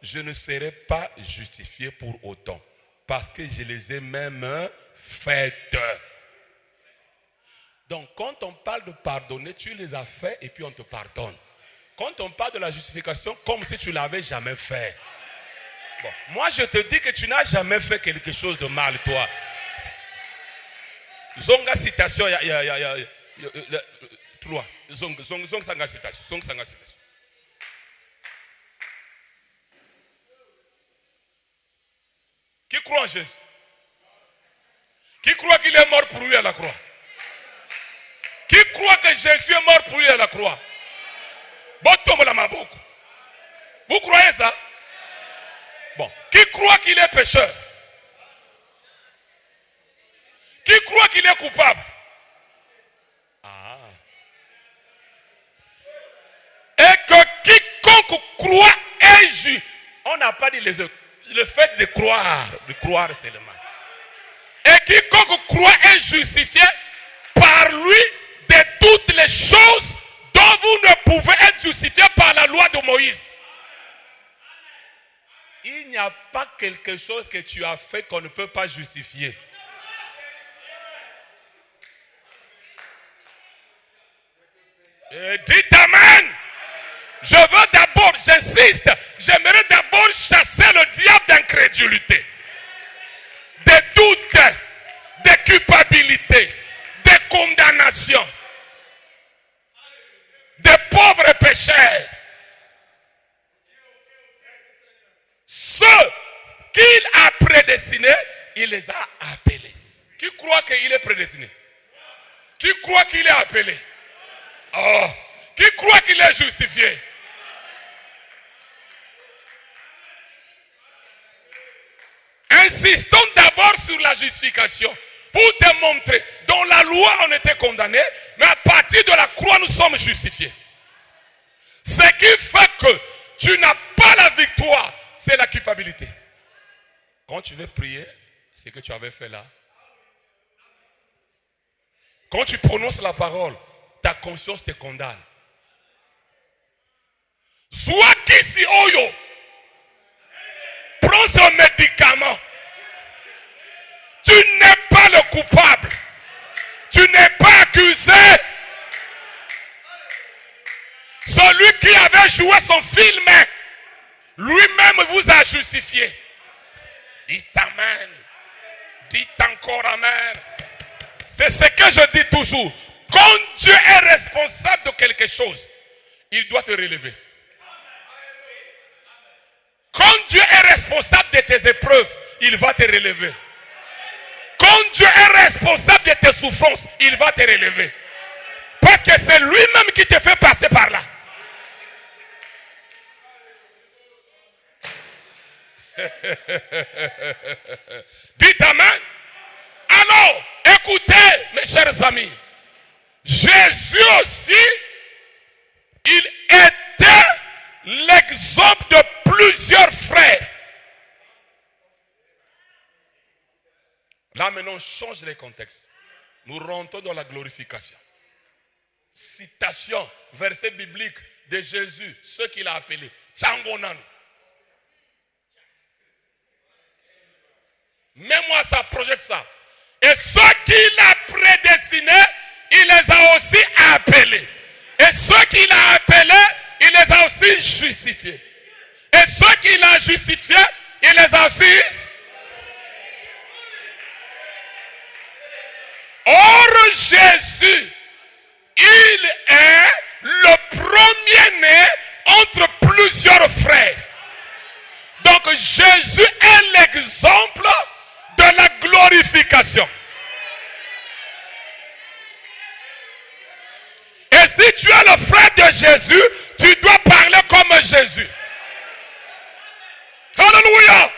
je ne serai pas justifié pour autant. Parce que je les ai même faites. Donc, quand on parle de pardonner, tu les as fait et puis on te pardonne. Quand on parle de la justification, comme si tu ne l'avais jamais fait. Bon, moi, je te dis que tu n'as jamais fait quelque chose de mal, toi. Zonga citation, trois. Zong sanga citation. Qui croit en Jésus? Qui croit qu'il est mort pour lui à la croix? Qui croit que Jésus est mort pour lui à la croix? Vous croyez ça? Bon. Qui croit qu'il est pécheur? Qui croit qu'il est coupable? Et que quiconque croit est juste. On n'a pas dit le fait de croire seulement. Et quiconque croit est justifié par lui de toutes les choses dont vous ne pouvez être justifié par la loi de Moïse. Il n'y a pas quelque chose que tu as fait qu'on ne peut pas justifier. Et dites amen. Je veux d'abord, j'insiste, j'aimerais d'abord chasser le diable d'incrédulité, de doute, de culpabilité, de condamnation, de pauvres pécheurs. Ceux qu'il a prédestinés, il les a appelés. Qui croit qu'il est prédestiné? Qui croit qu'il est appelé? Oh, qui croit qu'il est justifié? Insistons d'abord d'abord sur la justification pour te montrer. Dans la loi, on était condamné, mais à partir de la croix, nous sommes justifiés. Ce qui fait que tu n'as pas la victoire, c'est la culpabilité. Quand tu veux prier, c'est ce que tu avais fait là. Quand tu prononces la parole, ta conscience te condamne. Soit qu'ici, oyo, prends ce médicament. Tu n'es pas le coupable. Tu n'es pas accusé. Celui qui avait joué son film, lui-même vous a justifié. Dites amen. Dites encore amen. C'est ce que je dis toujours. Quand Dieu est responsable de quelque chose, il doit te relever. Quand Dieu est responsable de tes épreuves, il va te relever. Quand Dieu est responsable de tes souffrances, il va te relever. Parce que c'est lui-même qui te fait passer par là. Dites amen. Alors, écoutez, mes chers amis. Jésus aussi, il était l'exemple de plusieurs frères. Là maintenant, on change les contextes. Nous rentrons dans la glorification. Citation, verset biblique de Jésus, ce qu'il a appelé Tchangonan. Même moi, ça projette ça. Et ceux qu'il a prédestinés, il les a aussi appelés. Et ceux qu'il a appelés, il les a aussi justifiés. Et ceux qu'il a justifiés, il les a aussi. Or, Jésus, il est le premier-né entre plusieurs frères. Donc, Jésus est l'exemple de la glorification. Et si tu es le frère de Jésus, tu dois parler comme Jésus. Alléluia.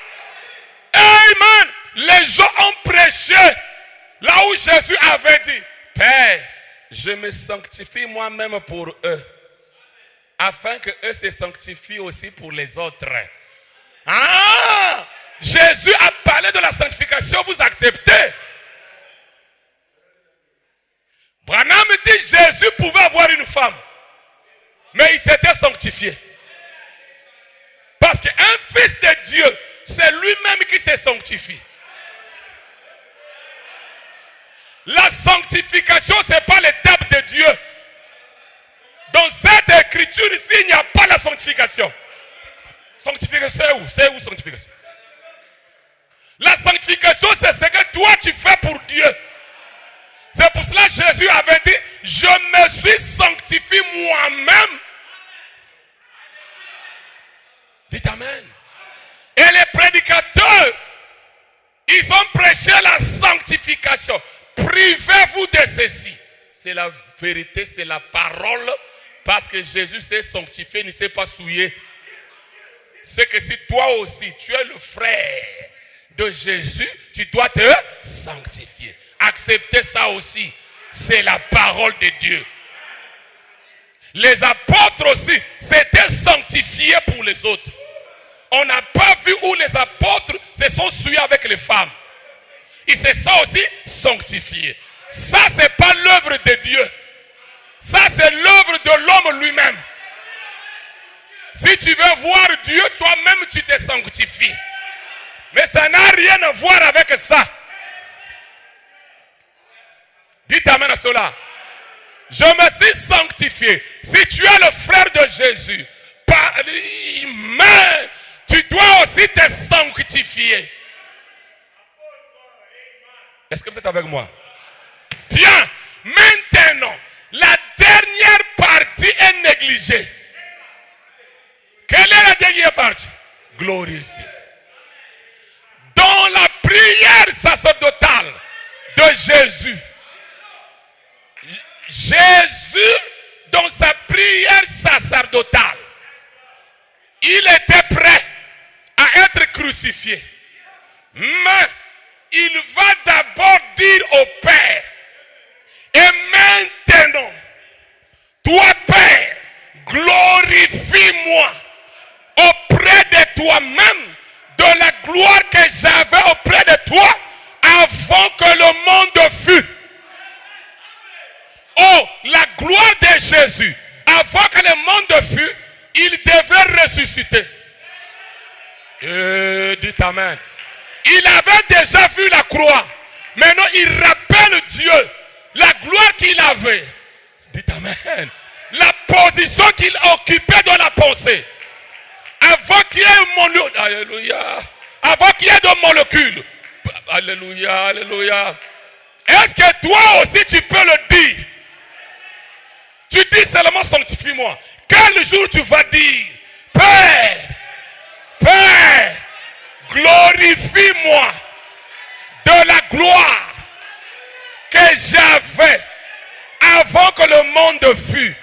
Amen. Les gens ont prêché là où Jésus avait dit, Père, je me sanctifie moi-même pour eux, afin que eux se sanctifient aussi pour les autres. Ah! Jésus a parlé de la sanctification, vous acceptez? Branham dit Jésus pouvait avoir une femme, mais il s'était sanctifié. Parce qu'un fils de Dieu, c'est lui-même qui se sanctifie. La sanctification, ce n'est pas l'étape de Dieu. Dans cette écriture ici, il n'y a pas la sanctification. Sanctification, c'est où sanctification? La sanctification, c'est ce que toi tu fais pour Dieu. C'est pour cela que Jésus avait dit, je me suis sanctifié moi-même. Dites amen. Et les prédicateurs, ils ont prêché la sanctification. Privez-vous de ceci. C'est la vérité, c'est la parole. Parce que Jésus s'est sanctifié, il ne s'est pas souillé. C'est que si toi aussi, tu es le frère de Jésus, tu dois te sanctifier. Acceptez ça aussi. C'est la parole de Dieu. Les apôtres aussi s'étaient sanctifiés pour les autres. On n'a pas vu où les apôtres se sont souillés avec les femmes. Ils se sont aussi sanctifiés. Ça, ce n'est pas l'œuvre de Dieu. Ça, c'est l'œuvre de l'homme lui-même. Si tu veux voir Dieu, toi-même, tu te sanctifies. Mais ça n'a rien à voir avec ça. Dites amen à cela. Je me suis sanctifié. Si tu es le frère de Jésus, tu dois aussi te sanctifier. Est-ce que vous êtes avec moi? Bien. Maintenant, la dernière partie est négligée. Quelle est la dernière partie? Glorifier. Dans la prière sacerdotale de Jésus, Jésus, dans sa prière sacerdotale, il était prêt à être crucifié. Mais il va d'abord dire au Père, et maintenant, toi Père, glorifie-moi auprès de toi-même de la gloire que j'avais auprès de toi avant que le monde fût. Oh, la gloire de Jésus, avant que le monde fût, il devait ressusciter. Dites Amen. Il avait déjà vu la croix. Maintenant, il rappelle Dieu, la gloire qu'il avait. Dites Amen. La position qu'il occupait dans la pensée. Avant qu'il y ait un molécule. Alléluia. Avant qu'il y ait de molécules. Alléluia, alléluia. Est-ce que toi aussi tu peux le dire? Tu dis seulement sanctifie-moi. Quel jour tu vas dire, Père, Père, glorifie-moi de la gloire que j'avais avant que le monde fût.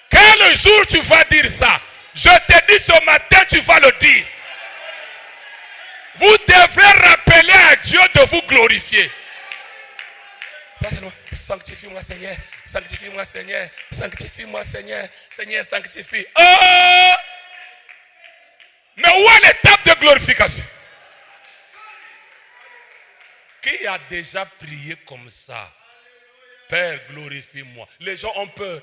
Quel jour tu vas dire ça? Je te dis ce matin, tu vas le dire. Vous devrez rappeler à Dieu de vous glorifier. Sanctifie-moi Seigneur, sanctifie-moi Seigneur, sanctifie-moi Seigneur, Seigneur sanctifie. Oh! Mais où est l'étape de glorification? Qui a déjà prié comme ça? Père, glorifie-moi. Les gens ont peur.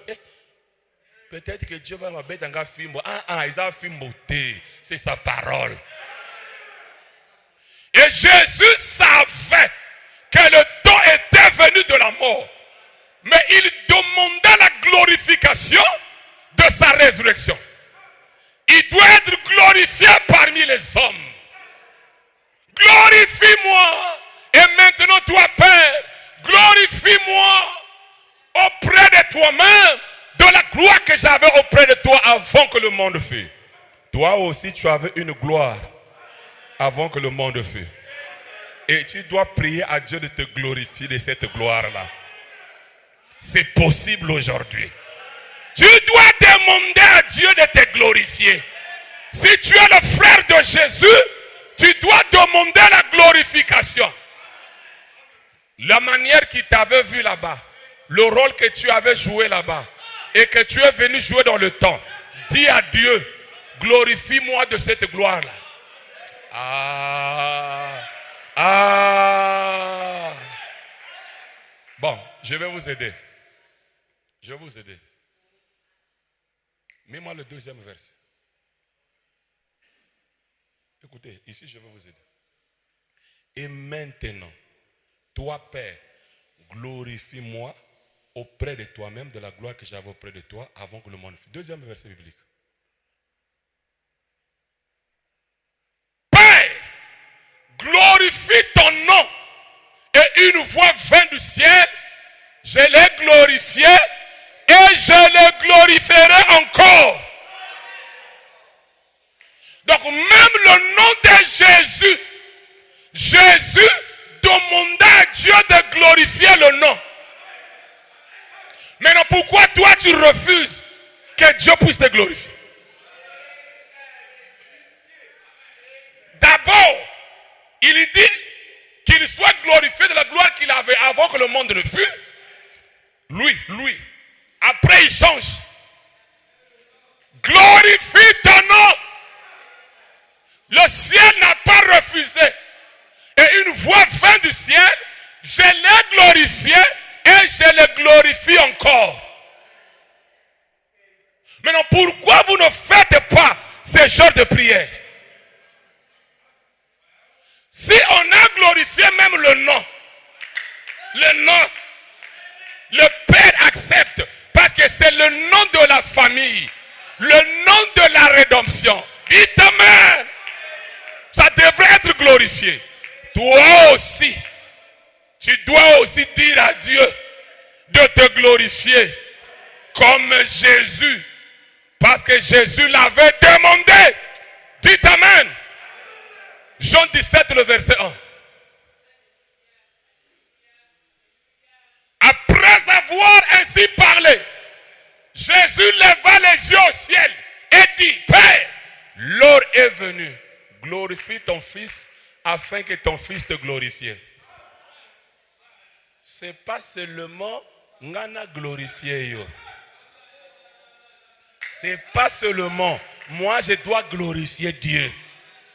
Peut-être que Dieu va m'abattre en film. Ils ont film. C'est sa parole. Et Jésus savait que le temps était venu de la mort. Mais il demandait la glorification de sa résurrection. Il doit être glorifié parmi les hommes. Glorifie-moi. Et maintenant, toi, Père, glorifie-moi auprès de toi-même de la gloire que j'avais auprès de toi avant que le monde fût. Toi aussi, tu avais une gloire avant que le monde fût. Et tu dois prier à Dieu de te glorifier de cette gloire-là. C'est possible aujourd'hui. Tu dois demander à Dieu de te glorifier. Si tu es le frère de Jésus, tu dois demander la glorification. La manière qu'il t'avait vu là-bas, le rôle que tu avais joué là-bas, et que tu es venu jouer dans le temps, dis à Dieu, glorifie-moi de cette gloire-là. Bon, je vais vous aider. Je vais vous aider. Mets-moi le deuxième verset. Écoutez, ici je vais vous aider. Et maintenant, toi Père, glorifie-moi auprès de toi-même de la gloire que j'avais auprès de toi avant que le monde fût. Deuxième verset biblique. Père, glorifie ton nom. Et une voix vint du ciel, je l'ai glorifié et je le glorifierai encore. Donc même le nom de Jésus, Jésus demanda à Dieu de glorifier le nom. Maintenant, pourquoi toi tu refuses que Dieu puisse te glorifier? D'abord, il dit qu'il soit glorifié de la gloire qu'il avait avant que le monde ne fût. Lui. Après, il change. Glorifie ton nom. Le ciel n'a pas refusé. Et une voix vint du ciel. Je l'ai glorifié et je le glorifie encore. Maintenant, pourquoi vous ne faites pas ce genre de prière? Si on a glorifié même le nom, le Père accepte parce que c'est le nom de la famille, le nom de la rédemption. Dites Amen. Ça devrait être glorifié. Toi aussi, tu dois aussi dire à Dieu de te glorifier comme Jésus, parce que Jésus l'avait demandé. Dites Amen. Jean 17, le verset 1. Après avoir ainsi parlé, Jésus leva les yeux au ciel et dit, Père, l'heure est venue. Glorifie ton Fils afin que ton fils te glorifie. C'est pas seulement ngana glorifier yo. C'est pas seulement moi je dois glorifier Dieu.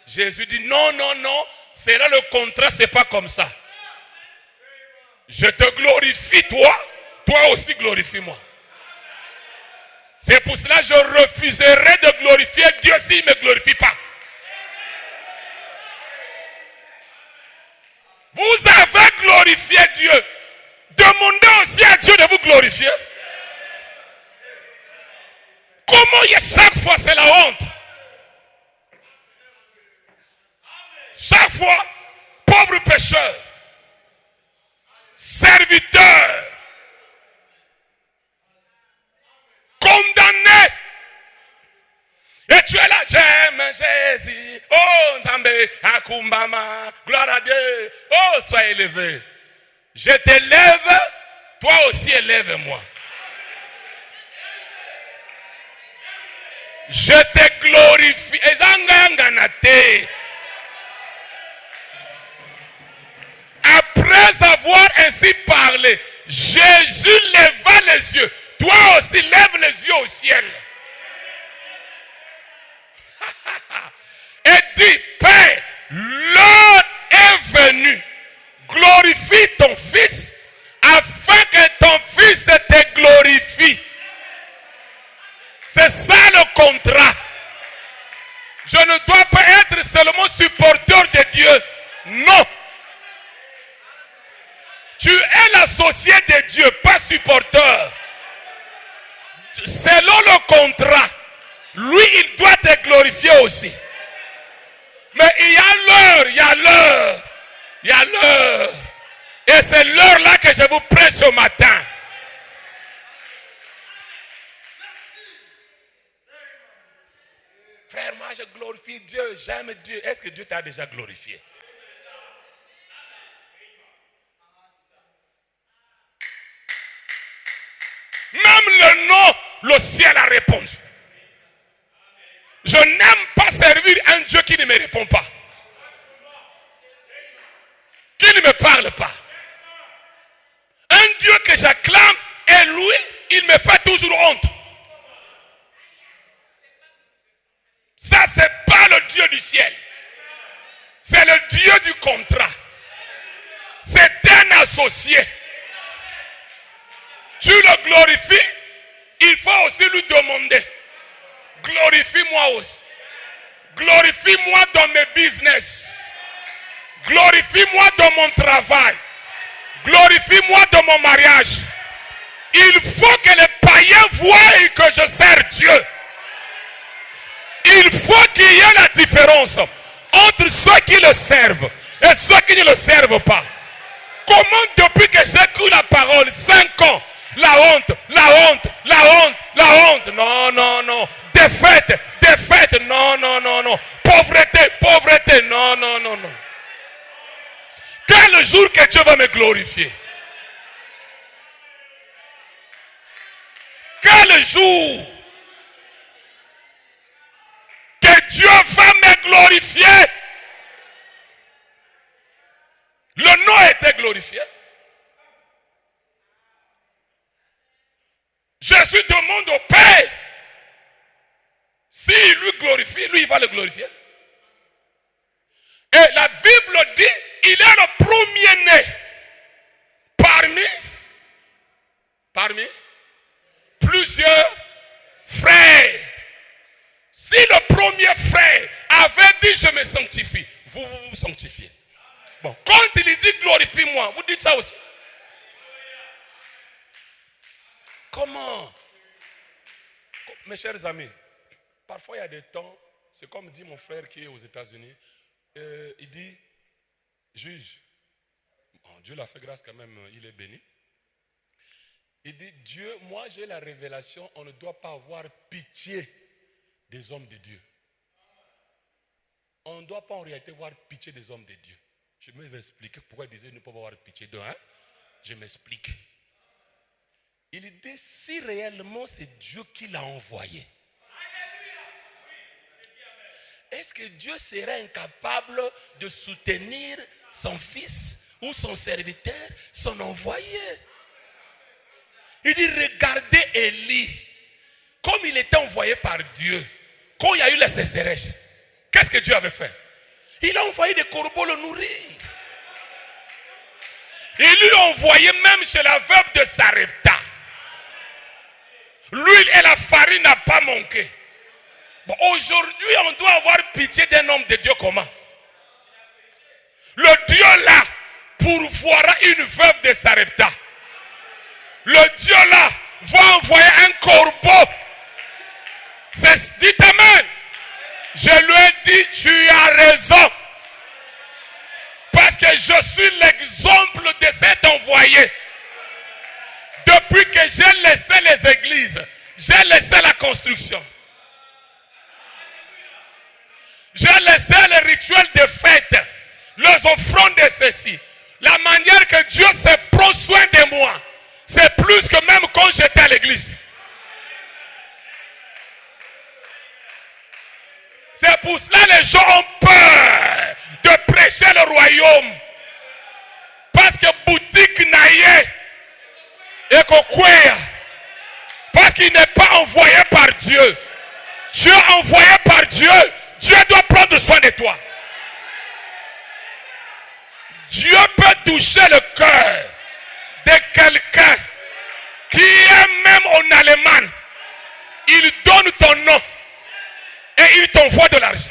Jésus dit non, non, non, c'est là le contrat, c'est pas comme ça. Je te glorifie toi, toi aussi glorifie-moi. C'est pour cela que je refuserai de glorifier Dieu s'il ne me glorifie pas. Vous avez glorifié Dieu. Demandez aussi à Dieu de vous glorifier. Comment chaque fois c'est la honte? Chaque fois, pauvre pécheur, serviteur, condamné. Et tu es là, j'aime Jésus. Oh, Nzambe, Akumbama, gloire à Dieu. Oh, sois élevé. Je t'élève, toi aussi élève-moi. Je te glorifie. Après avoir ainsi parlé, Jésus leva les yeux. Toi aussi lève les yeux au ciel. Et dit, Père, l'heure est venue. Glorifie ton fils afin que ton fils te glorifie. C'est ça le contrat. Je ne dois pas être seulement supporteur de Dieu. Non. Tu es l'associé de Dieu, pas supporteur. Selon le contrat, lui, il doit te glorifier aussi. Mais il y a l'heure, il y a l'heure, il y a l'heure. Et c'est l'heure là que je vous prêche ce matin. Frère, moi je glorifie Dieu, j'aime Dieu. Est-ce que Dieu t'a déjà glorifié? Même le nom, le ciel a répondu. Je n'aime pas servir un Dieu qui ne me répond pas. Qui ne me parle pas. Un Dieu que j'acclame et lui, il me fait toujours honte. Ça, c'est pas le Dieu du ciel. C'est le Dieu du contrat. C'est un associé. Tu le glorifies, il faut aussi lui demander. Glorifie-moi aussi. Glorifie-moi dans mes business. Glorifie-moi dans mon travail. Glorifie-moi dans mon mariage. Il faut que les païens voient que je sers Dieu. Il faut qu'il y ait la différence entre ceux qui le servent et ceux qui ne le servent pas. Comment depuis que j'ai cru la parole, 5 ans, la honte, la honte, la honte, la honte. Non, non, non. Défaite, défaite. Non, non, non, non. Pauvreté, pauvreté. Non, non, non, non. Quel jour que Dieu va me glorifier? Quel jour que Dieu va me glorifier? Le nom a été glorifié. Jésus demande au Père. S'il lui glorifie, lui il va le glorifier. Et la Bible dit, il est le premier-né parmi plusieurs frères. Si le premier frère avait dit je me sanctifie, vous vous sanctifiez. Bon, quand il dit glorifie-moi, vous dites ça aussi. Comment? Mes chers amis, parfois il y a des temps, c'est comme dit mon frère qui est aux États-Unis, il dit, juge, bon, Dieu l'a fait grâce quand même, il est béni. Il dit, Dieu, moi j'ai la révélation, on ne doit pas avoir pitié des hommes de Dieu. On ne doit pas en réalité avoir pitié des hommes de Dieu. Je vais expliquer pourquoi il disait ne pas avoir pitié d'eux. Je m'explique. Il dit, si réellement c'est Dieu qui l'a envoyé, est-ce est-ce que Dieu serait incapable de soutenir son fils ou son serviteur, son envoyé? Il dit, regardez Élie, comme il était envoyé par Dieu, quand il y a eu la sécheresse, qu'est-ce que Dieu avait fait? Il a envoyé des corbeaux le nourrir. Il lui a envoyé même chez la veuve de Sarepta. L'huile et la farine n'a pas manqué. Bon, aujourd'hui, on doit avoir pitié d'un homme de Dieu comment? Le Dieu là pourvoira une veuve de Sarepta. Le Dieu là va envoyer un corbeau. Dites amen. Je lui ai dit, tu as raison. Parce que je suis l'exemple de cet envoyé. Depuis que j'ai laissé les églises, j'ai laissé la construction. J'ai laissé les rituels de fête, les offrandes de ceci. La manière que Dieu se prend soin de moi, c'est plus que même quand j'étais à l'église. C'est pour cela que les gens ont peur de prêcher le royaume. Parce que boutique naïe et kokwea. Parce qu'il n'est pas envoyé par Dieu. Dieu est envoyé par Dieu. Dieu doit prendre soin de toi. Dieu peut toucher le cœur de quelqu'un qui est même en Allemagne. Il donne ton nom et il t'envoie de l'argent.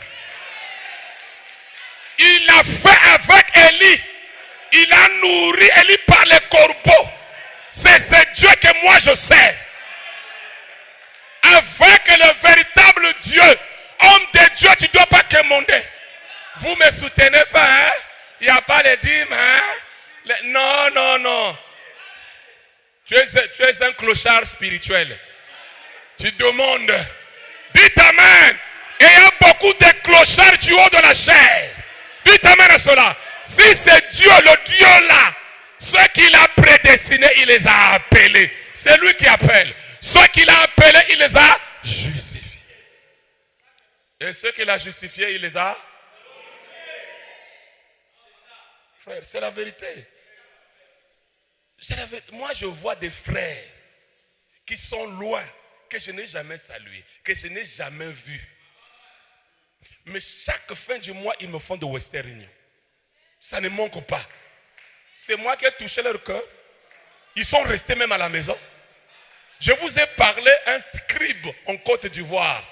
Il l'a fait avec Élie. Il a nourri Élie par les corbeaux. C'est ce Dieu que moi je sers. Avec le véritable Dieu, homme de Dieu, tu ne dois pas commander. Vous ne me soutenez pas, hein? Il n'y a pas les dîmes, hein? Non, non, non. Tu es un clochard spirituel. Tu demandes. Dites amen. Et il y a beaucoup de clochards du haut de la chair. Dites amen à cela. Si c'est Dieu, le Dieu là, ceux qu'il a prédestinés, il les a appelés. C'est lui qui appelle. Ceux qu'il a appelés, il les a justifiés. Et ceux qu'il a justifiés, il les a... Frère, c'est la vérité. Moi, je vois des frères qui sont loin, que je n'ai jamais salué, que je n'ai jamais vu. Mais chaque fin du mois, ils me font de Western Union. Ça ne manque pas. C'est moi qui ai touché leur cœur. Ils sont restés même à la maison. Je vous ai parlé, un scribe en Côte d'Ivoire.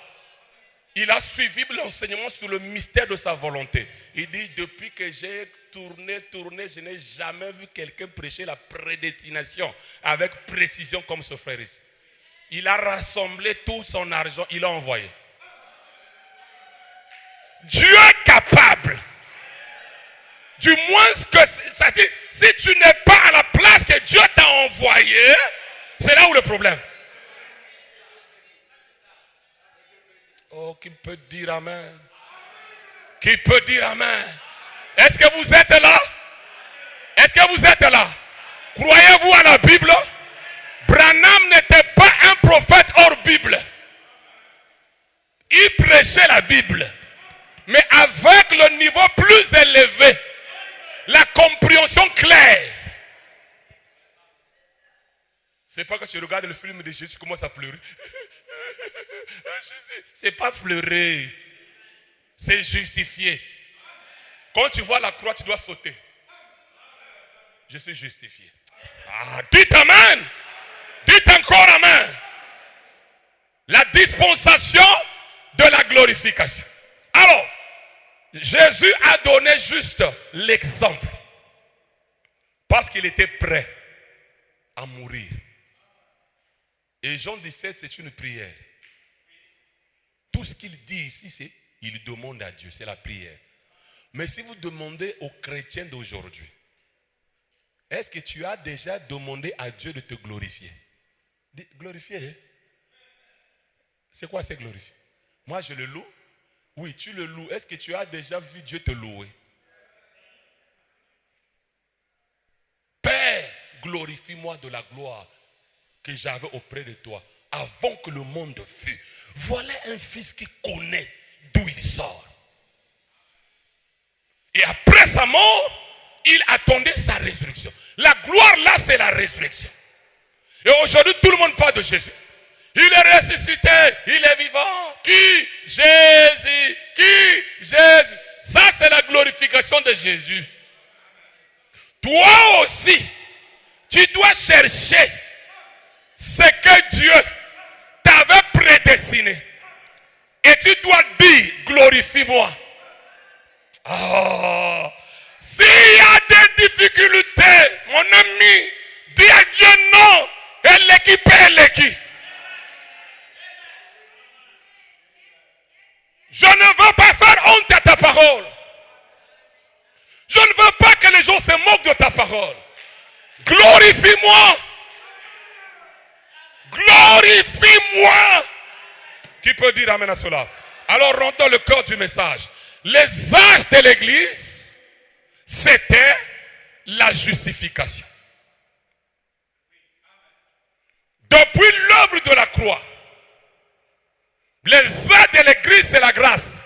Il a suivi l'enseignement sur le mystère de sa volonté. Il dit, depuis que j'ai tourné, je n'ai jamais vu quelqu'un prêcher la prédestination avec précision comme ce frère ici. Il a rassemblé tout son argent, il a envoyé. Dieu est capable. Du moins que ça dit, si tu n'es pas à la place que Dieu t'a envoyé, c'est là où le problème. Oh, qui peut dire amen? Qui peut dire amen? Est-ce que vous êtes là? Est-ce que vous êtes là? Croyez-vous à la Bible? Branham n'était pas un prophète hors Bible. Il prêchait la Bible. Mais avec le niveau plus élevé. La compréhension claire. C'est pas quand tu regardes le film de Jésus, tu commences à pleurer. C'est pas pleurer. C'est justifié. Quand tu vois la croix, tu dois sauter. Je suis justifié. Ah, dites amen. Dites encore amen. La dispensation de la glorification. Alors, Jésus a donné juste l'exemple. Parce qu'il était prêt à mourir. Et Jean 17, c'est une prière. Tout ce qu'il dit ici, c'est il demande à Dieu, c'est la prière. Mais si vous demandez aux chrétiens d'aujourd'hui, est-ce que tu as déjà demandé à Dieu de te glorifier? Glorifier? C'est quoi c'est glorifier? Moi je le loue. Oui, tu le loues. Est-ce que tu as déjà vu Dieu te louer? Père, glorifie-moi de la gloire que j'avais auprès de toi avant que le monde fût. Voilà un fils qui connaît d'où il sort. Et après sa mort, il attendait sa résurrection. La gloire là, c'est la résurrection. Et aujourd'hui, tout le monde parle de Jésus. Il est ressuscité, il est vivant. Qui? Jésus. Qui? Jésus. Ça, c'est la glorification de Jésus. Toi aussi, tu dois chercher ce que Dieu t'avait prédestiné. Et tu dois dire, glorifie-moi. Oh, s'il y a des difficultés, mon ami, dis à Dieu non. Et l'équipe est l'équipe. Je ne veux pas faire honte à ta parole. Je ne veux pas que les gens se moquent de ta parole. Glorifie-moi. Glorifie-moi. Qui peut dire amen à cela? Alors rentre dans le cœur du message. Les âges de l'église, c'était la justification. Depuis l'œuvre de la croix, les âges de l'église, c'est la grâce.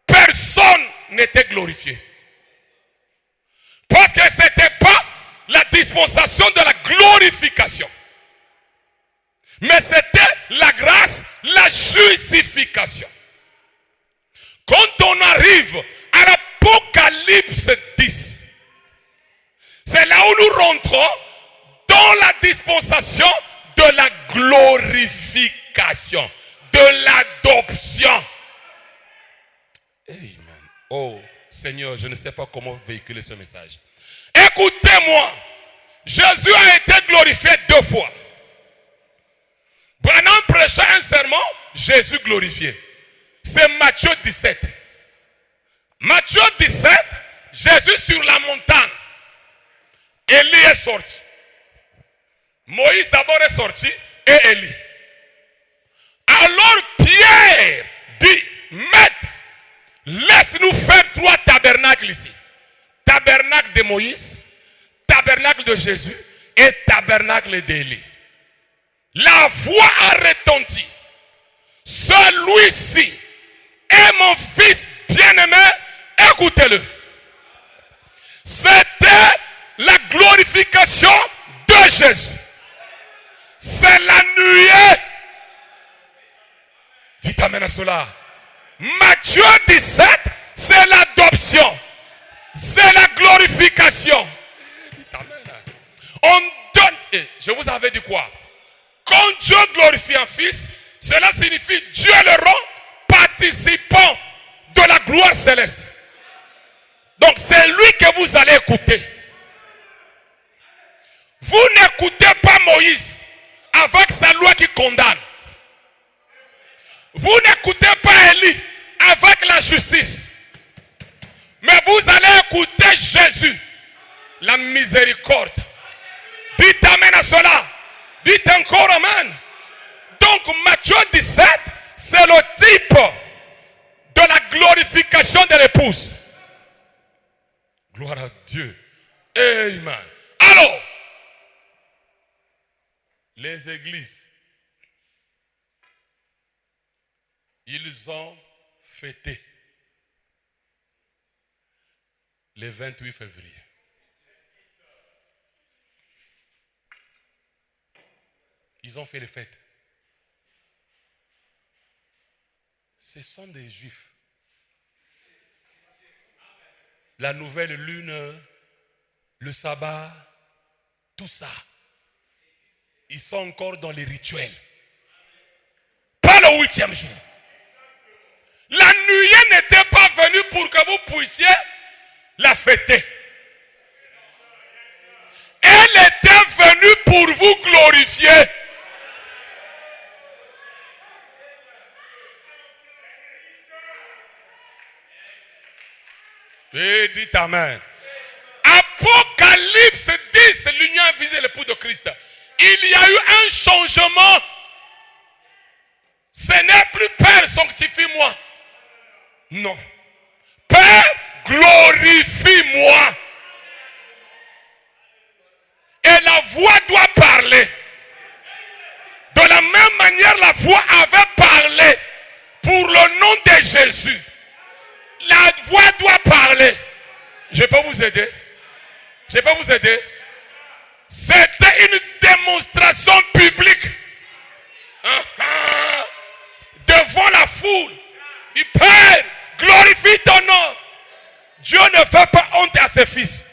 Personne n'était glorifié. Parce que ce n'était pas la dispensation de la glorification. Mais c'était la grâce, la justification. Quand on arrive à l'Apocalypse 10, c'est là où nous rentrons dans la dispensation de la glorification, de l'adoption. Amen. Oh Seigneur, je ne sais pas comment véhiculer ce message. Écoutez-moi, Jésus a été glorifié 2 fois. Branham prêchait un sermon, Jésus glorifié. C'est Matthieu 17. Matthieu 17, Jésus sur la montagne. Élie est sorti. Moïse d'abord est sorti et Élie. Alors Pierre dit, Maître, laisse-nous faire 3 tabernacles ici. Tabernacle de Moïse, tabernacle de Jésus et tabernacle d'Élie. La voix a retenti. Celui-ci est mon fils bien-aimé, écoutez-le. C'était la glorification de Jésus. C'est la nuée. Dites amen à cela. Matthieu 17, c'est l'adoption. C'est la glorification. Dites amen. On donne. Je vous avais dit quoi? Quand Dieu glorifie un fils, cela signifie Dieu le rend participant de la gloire céleste. Donc c'est lui que vous allez écouter. Vous n'écoutez pas Moïse avec sa loi qui condamne. Vous n'écoutez pas Élie avec la justice. Mais vous allez écouter Jésus, la miséricorde. Dites amen à cela. Dites encore amen. Donc Matthieu 17, c'est le type de la glorification de l'épouse. Gloire à Dieu. Amen. Alors, les églises, ils ont fêté le 28 février. Ils ont fait les fêtes. Ce sont des juifs. La nouvelle lune, le sabbat, tout ça. Ils sont encore dans les rituels. Pas le 8e jour. La nuée n'était pas venue pour que vous puissiez la fêter. Elle était venue pour vous glorifier. Et dites amen. Apocalypse 10, l'union visée l'époux de Christ. Il y a eu un changement. Ce n'est plus Père, sanctifie-moi. Non. Père, glorifie-moi. Et la voix doit parler. De la même manière, la voix avait parlé pour le nom de Jésus. La voix doit parler. Je peux vous aider? Je peux vous aider? C'était une démonstration publique. Devant la foule. Il Père, glorifie ton nom. Dieu ne fait pas honte à ses fils.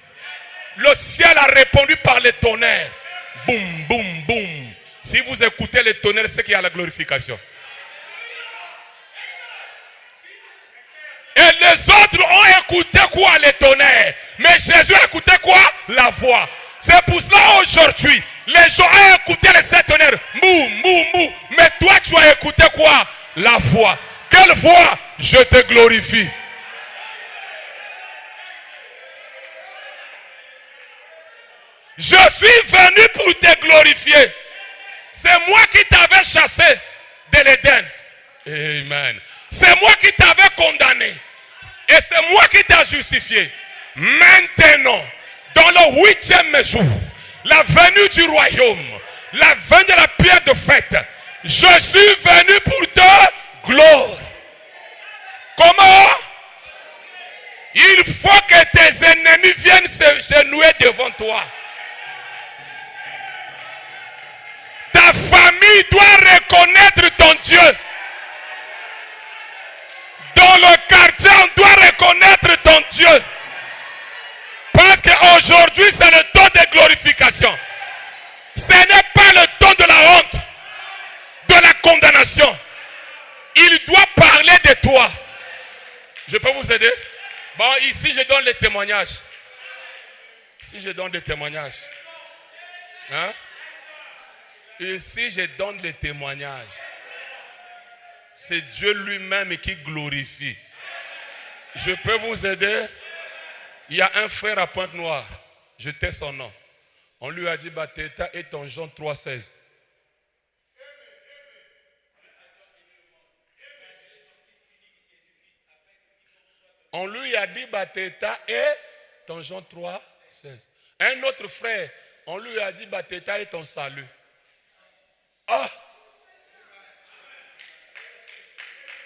Le ciel a répondu par les tonnerres. Boum, boum, boum. Si vous écoutez les tonnerres, c'est qu'il y a la glorification. Et les autres ont écouté quoi? Les tonnerres. Mais Jésus a écouté quoi? La voix. C'est pour cela aujourd'hui, les gens ont écouté les sept tonnerres. Mou, mou, mou. Mais toi, tu as écouté quoi? La voix. Quelle voix? Je te glorifie. Je suis venu pour te glorifier. C'est moi qui t'avais chassé de l'Éden. Amen. C'est moi qui t'avais condamné. Et c'est moi qui t'ai justifié. Maintenant, dans le 8e jour, la venue du royaume, la venue de la pierre de fête, je suis venu pour te glorifier. Comment? Il faut que tes ennemis viennent se genouiller devant toi. Ta famille doit reconnaître ton Dieu. Dans le quartier, on doit reconnaître ton Dieu. Parce qu'aujourd'hui, c'est le temps de glorification. Ce n'est pas le temps de la honte, de la condamnation. Il doit parler de toi. Je peux vous aider? Bon, ici, je donne les témoignages. Si je donne des témoignages. Hein? Ici, je donne les témoignages. C'est Dieu lui-même qui glorifie. Je peux vous aider? Il y a un frère à Pointe-Noire. Je tais son nom. On lui a dit, Bateta est en Jean 3,16. On lui a dit, Bateta est en Jean 3,16. Un autre frère, on lui a dit, Bateta est ton salut. Ah!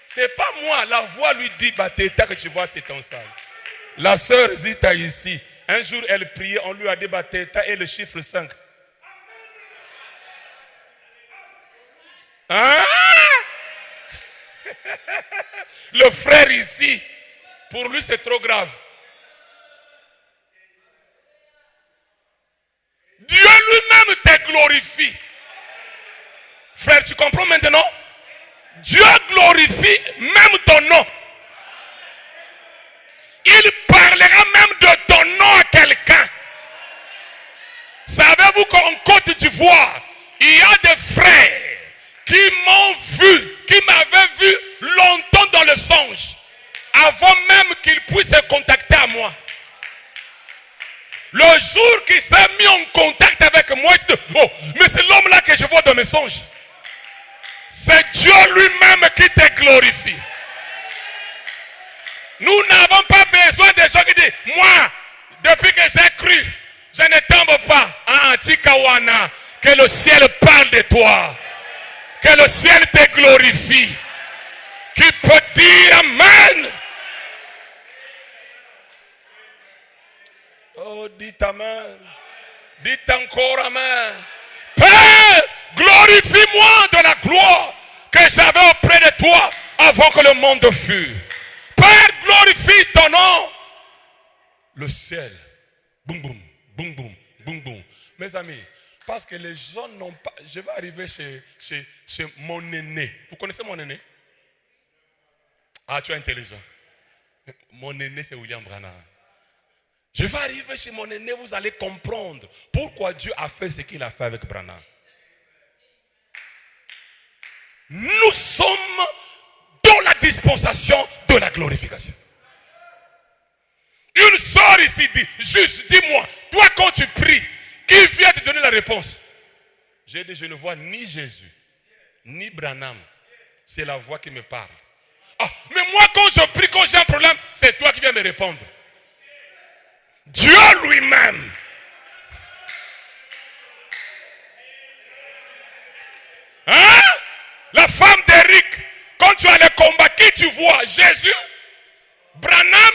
C'est pas moi, la voix lui dit, Bateta que tu vois, c'est ton salut. La sœur Zita ici, un jour elle priait, on lui a dit Bateta et le chiffre 5. Hein? Le frère ici, pour lui c'est trop grave. Dieu lui-même te glorifie. Frère, tu comprends maintenant? Dieu glorifie même ton nom. Il parlera même de ton nom à quelqu'un. Savez-vous qu'en Côte d'Ivoire, il y a des frères qui m'ont vu, qui m'avaient vu longtemps dans le songe, avant même qu'ils puissent se contacter à moi. Le jour qu'il s'est mis en contact avec moi, il dit, oh, mais c'est l'homme là que je vois dans mes songes. C'est Dieu lui-même qui te glorifie. Nous n'avons pas besoin de gens qui disent, moi, depuis que j'ai cru, je ne tombe pas. Ah, Tikawana, que le ciel parle de toi. Que le ciel te glorifie. Qui peut dire Amen. Oh, dites Amen. Dites encore Amen. Père, glorifie-moi de la gloire que j'avais auprès de toi avant que le monde fût. Père, glorifie ton nom. Le ciel. Boum, boum, boum, boum, boum, boum. Mes amis, parce que les gens n'ont pas... Je vais arriver chez mon aîné. Vous connaissez mon aîné? Ah, tu es intelligent. Mon aîné, c'est William Branham. Je vais arriver chez mon aîné, vous allez comprendre pourquoi Dieu a fait ce qu'il a fait avec Branham. Nous sommes dans la dispensation de la glorification. Une sœur ici dit, juste dis-moi, toi quand tu pries, qui vient te donner la réponse? J'ai dit, je ne vois ni Jésus, ni Branham. C'est la voix qui me parle. Ah, mais moi quand je prie, quand j'ai un problème, c'est toi qui viens me répondre. Dieu lui-même. Hein? La femme d'Éric, quand tu as le combat, qui tu vois? Jésus? Branham?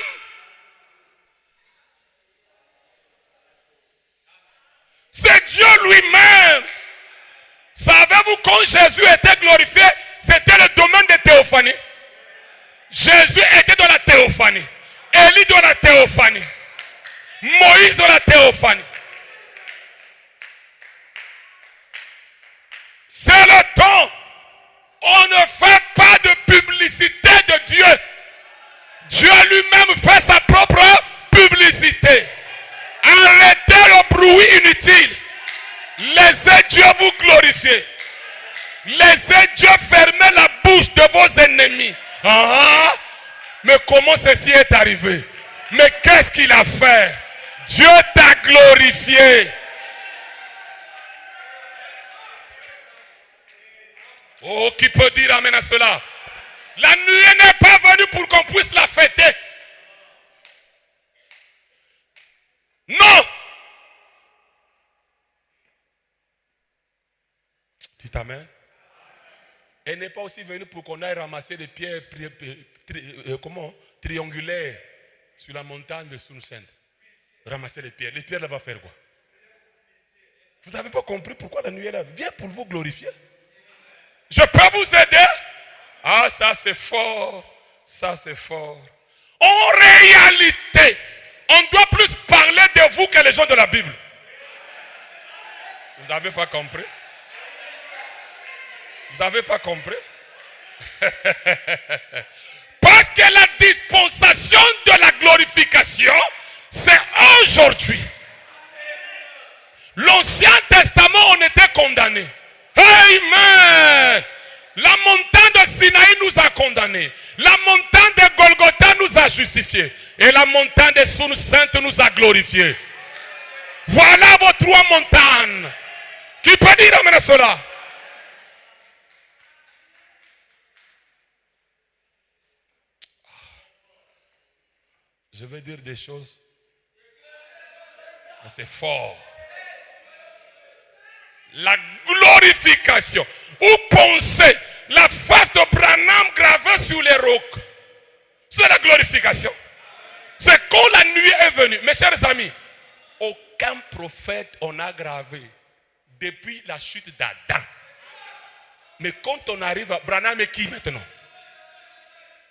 lui-même. Savez-vous quand Jésus était glorifié, c'était le domaine de théophanie. Jésus était dans la théophanie. Élie dans la théophanie. Moïse dans la théophanie. C'est le temps. On ne fait pas de publicité de Dieu. Dieu lui-même fait sa propre publicité. Arrêtez le bruit inutile. Laissez Dieu vous glorifier. Laissez Dieu fermer la bouche de vos ennemis. Ah, mais comment ceci est arrivé? Mais qu'est-ce qu'il a fait? Dieu t'a glorifié. Oh, qui peut dire amen à cela? La nuée n'est pas venue pour qu'on puisse la fêter. Non. Tu t'amènes? Elle n'est pas aussi venue pour qu'on aille ramasser des pierres triangulaires sur la montagne de Sunsainte. Ramasser les pierres. Les pierres, elle va faire quoi? Vous n'avez pas compris pourquoi la nuée est là? Viens pour vous glorifier. Je peux vous aider? Ah, ça c'est fort. Ça c'est fort. En réalité, on doit plus parler de vous que les gens de la Bible. Vous n'avez pas compris? Vous n'avez pas compris? Parce que la dispensation de la glorification, c'est aujourd'hui. L'Ancien Testament, on était condamnés. Amen. La montagne de Sinaï nous a condamnés. La montagne de Golgotha nous a justifiés. Et la montagne de Sunsainte nous a glorifiés. Voilà vos trois montagnes. Qui peut dire amen à cela? Je vais dire des choses. Mais c'est fort. La glorification. Où pensez la face de Branham gravée sur les rocs? C'est la glorification. C'est quand la nuit est venue. Mes chers amis, aucun prophète on a gravé depuis la chute d'Adam. Mais quand on arrive à Branham est qui maintenant?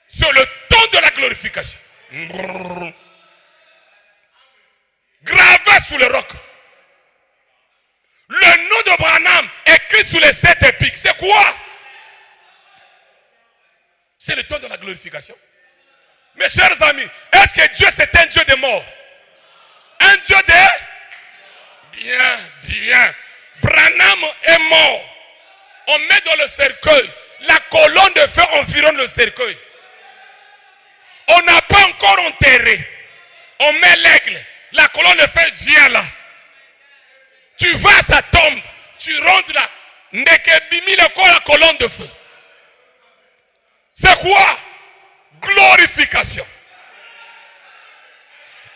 C'est le temps de la glorification. Gravé sur le roc. Le nom de Branham écrit sur les 7 épiques. C'est quoi? C'est le temps de la glorification. Mes chers amis, est-ce que Dieu c'est un Dieu de mort? Un Dieu de... Bien. Branham est mort. On met dans le cercueil. La colonne de feu environne le cercueil. On n'a pas encore enterré. On met l'aigle. La colonne de feu vient là. Tu vas à sa tombe. Tu rentres là. Nekebimi le corps la colonne de feu. C'est quoi? Glorification.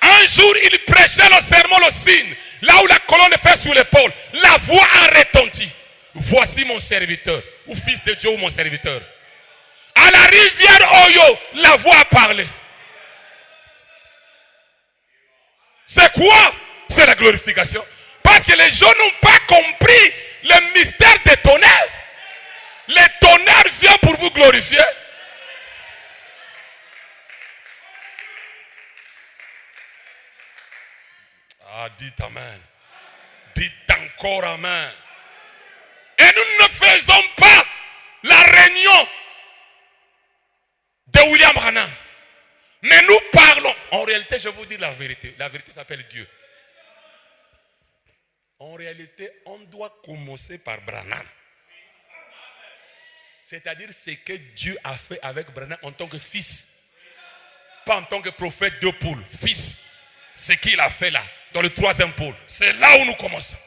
Un jour, il prêchait le sermon, le signe. Là où la colonne de feu sur l'épaule. La voix a retenti. Voici mon serviteur. Ou fils de Dieu ou mon serviteur. À la rivière Oyo, la voix a parlé. C'est quoi? C'est la glorification. Parce que les gens n'ont pas compris le mystère des tonnerres. Les tonnerres viennent pour vous glorifier. Ah, dites amen. Dites encore amen. Et nous ne faisons pas la réunion de William Branham. Mais nous parlons. En réalité, je vous dis la vérité. La vérité s'appelle Dieu. En réalité, on doit commencer par Branham. C'est-à-dire ce que Dieu a fait avec Branham en tant que fils. Pas en tant que prophète de poule. Fils. Ce qu'il a fait là, dans le 3e pôle. C'est là où nous commençons.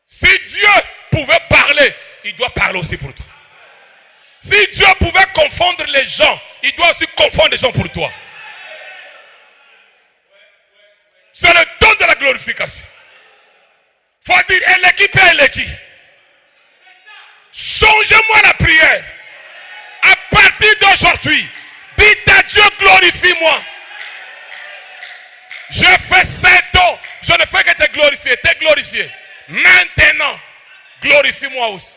Si Dieu pouvait parler, il doit parler aussi pour toi. Si Dieu pouvait confondre les gens, il doit aussi confondre les gens pour toi. C'est le don de la glorification. Il faut dire, et l'équipe est l'équipe. Changez-moi la prière. À partir d'aujourd'hui, dites à Dieu, glorifie-moi. Je fais 7 ans. Je ne fais que te glorifier. Te glorifier. Maintenant, glorifie-moi aussi.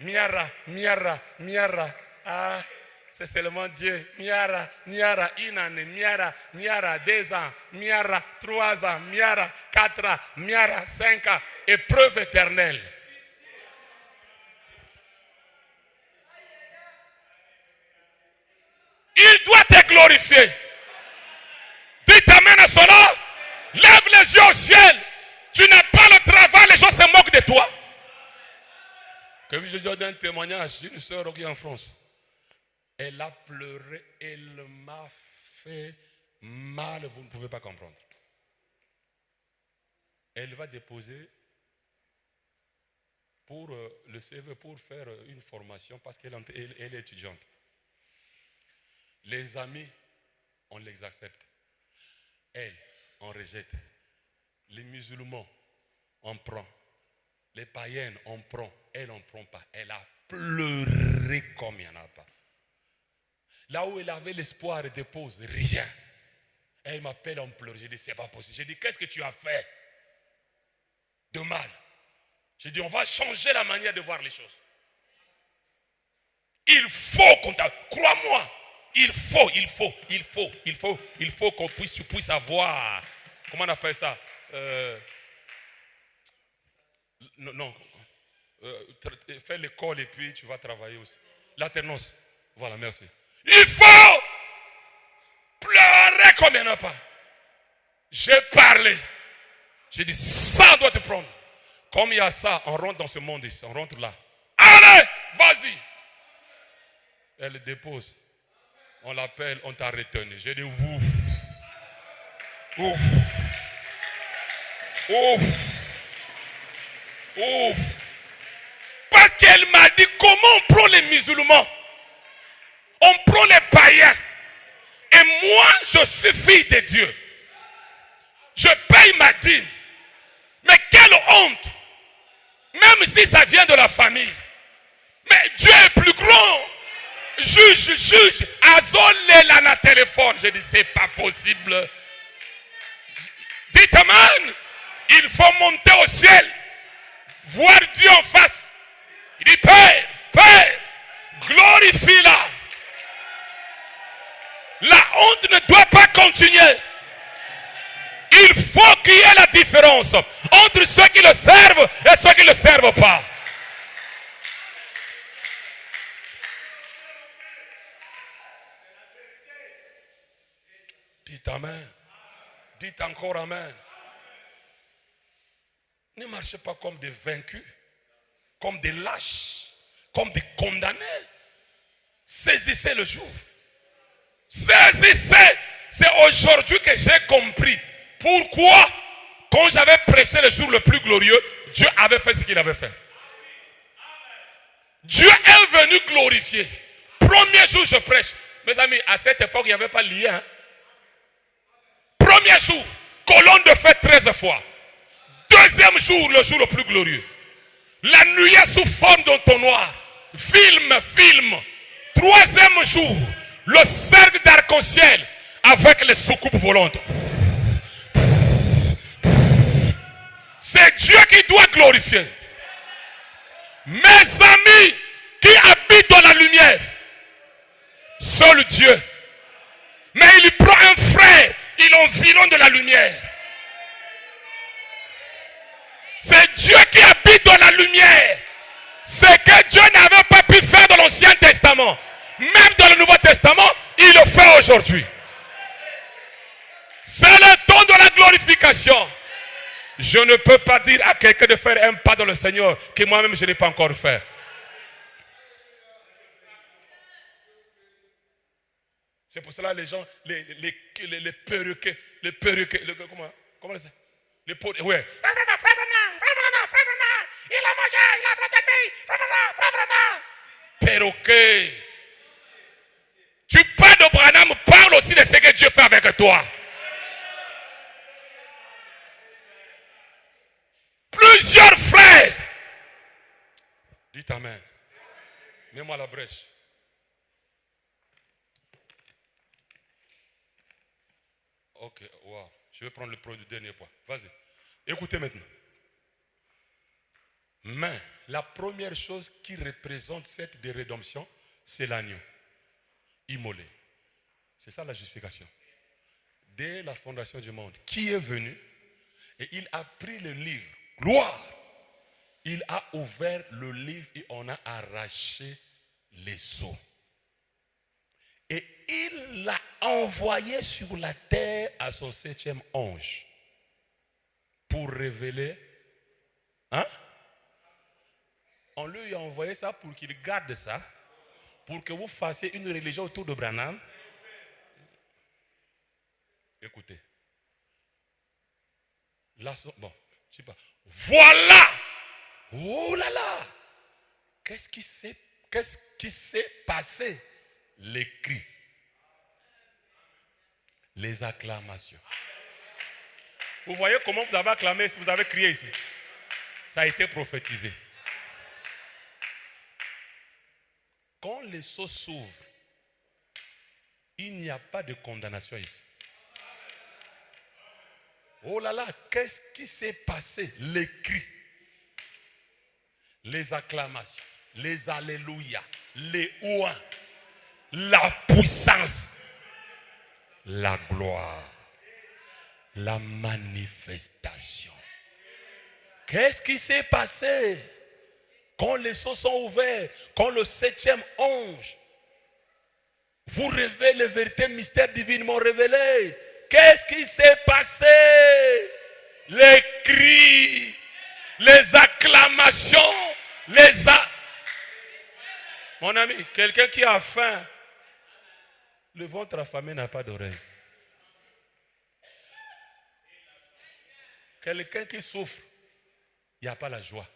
Miara, miara, miara. Ah, c'est seulement Dieu. Miara, miara, une année. Miara, miara, 2 ans. Miara, 3 ans. Miara, 4 ans. Miara, 5 ans. Épreuve éternelle. Il doit te glorifier. Dites amen à cela. Lève les yeux au ciel. Tu n'as pas le travail, les gens se moquent de toi. Que je donne un témoignage d'une sœur qui est en France. Elle a pleuré, elle m'a fait mal, vous ne pouvez pas comprendre. Elle va déposer pour le CV, pour faire une formation, parce qu'elle est étudiante. Les amis, on les accepte. Elle, on rejette. Les musulmans, on prend. Les païennes, on prend. Elle, on ne prend pas. Elle a pleuré comme il n'y en a pas. Là où elle avait l'espoir, elle dépose rien. Elle m'appelle en pleurant. J'ai dit, c'est pas possible. J'ai dit, qu'est-ce que tu as fait de mal? J'ai dit, on va changer la manière de voir les choses. Il faut qu'on t'a... Crois-moi. Il faut qu'on puisse, tu puisses avoir, comment on appelle ça, fais l'école et puis tu vas travailler aussi. L'alternance, voilà, merci. Il faut pleurer comme il n'y en a pas. J'ai parlé, j'ai dit, ça doit te prendre. Comme il y a ça, on rentre dans ce monde ici, on rentre là. Allez, vas-y. Elle dépose. On l'appelle, on t'a retenu. J'ai dit ouf. Ouf. Ouf. Ouf. Parce qu'elle m'a dit comment on prend les musulmans. On prend les païens. Et moi, je suis fille de Dieu. Je paye ma dîme. Mais quelle honte. Même si ça vient de la famille. Mais Dieu est plus grand. Juge, Azolé là dans le téléphone. J'ai dit, c'est pas possible. Dites amen. Il faut monter au ciel. Voir Dieu en face. Il dit, Père, glorifie-la. La honte ne doit pas continuer. Il faut qu'il y ait la différence entre ceux qui le servent et ceux qui ne le servent pas. Dites amen. Dites encore amen. Ne marchez pas comme des vaincus, comme des lâches, comme des condamnés. Saisissez le jour. Saisissez. C'est aujourd'hui que j'ai compris pourquoi, quand j'avais prêché le jour le plus glorieux, Dieu avait fait ce qu'il avait fait. Dieu est venu glorifier. Premier jour, je prêche. Mes amis, à cette époque, il n'y avait pas de lien. Premier jour, colonne de feu 13 fois. Deuxième jour, le jour le plus glorieux. La nuit sous forme d'entonnoir. Film. Troisième jour, le cercle d'arc-en-ciel avec les soucoupes volantes. C'est Dieu qui doit glorifier. Mes amis qui habitent dans la lumière, seul Dieu. Mais il prend un frère, il environne de la lumière. C'est Dieu qui habite dans la lumière. Ce que Dieu n'avait pas pu faire dans l'Ancien Testament, même dans le Nouveau Testament, il le fait aujourd'hui. C'est le temps de la glorification. Je ne peux pas dire à quelqu'un de faire un pas dans le Seigneur que moi-même je n'ai pas encore fait. C'est pour cela les gens, les perruquets, comment ça? Les pots, ouais. Il a mangé, il a fait des filles, perroquet. Tu parles de Branham, parle aussi de ce que Dieu fait avec toi. Plusieurs frères. Dites amen. Mets-moi la brèche. Ok, wow. Je vais prendre le dernier point. Vas-y. Écoutez maintenant. Mais la première chose qui représente cette de rédemption, c'est l'agneau immolé. C'est ça la justification. Dès la fondation du monde, qui est venu et il a pris le livre, gloire. Il a ouvert le livre et on a arraché les sceaux. Et il l'a envoyé sur la terre à son 7e ange pour révéler. Hein? On lui a envoyé ça pour qu'il garde ça, pour que vous fassiez une religion autour de Branham. Écoutez. Là, bon, je sais pas. Voilà! Oh là là! Qu'est-ce qui s'est passé? Les cris, les acclamations. Vous voyez comment vous avez acclamé, si vous avez crié ici? Ça a été prophétisé. Quand les sceaux s'ouvrent, il n'y a pas de condamnation ici. Oh là là, qu'est-ce qui s'est passé? Les cris, les acclamations, les alléluia, les ouins, la puissance, la gloire, la manifestation. Qu'est-ce qui s'est passé quand les sceaux sont ouverts, quand le 7e ange vous révèle les vérités mystères divinement révélés? Qu'est-ce qui s'est passé? Les cris, les acclamations, Mon ami, quelqu'un qui a faim, le ventre affamé n'a pas d'oreille. Quelqu'un qui souffre, il n'y a pas la joie.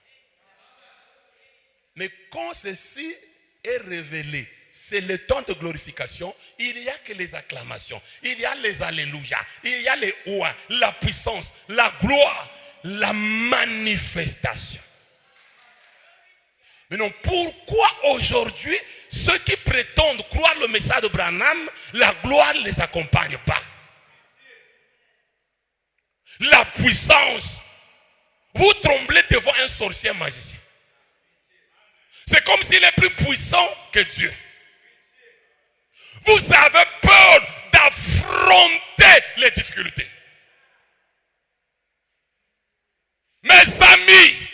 Mais quand ceci est révélé, c'est le temps de glorification, il n'y a que les acclamations, il y a les alléluia, il y a les ouah, la puissance, la gloire, la manifestation. Mais non, pourquoi aujourd'hui, ceux qui prétendent croire le message de Branham, la gloire ne les accompagne pas? La puissance. Vous tremblez devant un sorcier magicien. C'est comme s'il est plus puissant que Dieu. Vous avez peur d'affronter les difficultés. Mes amis,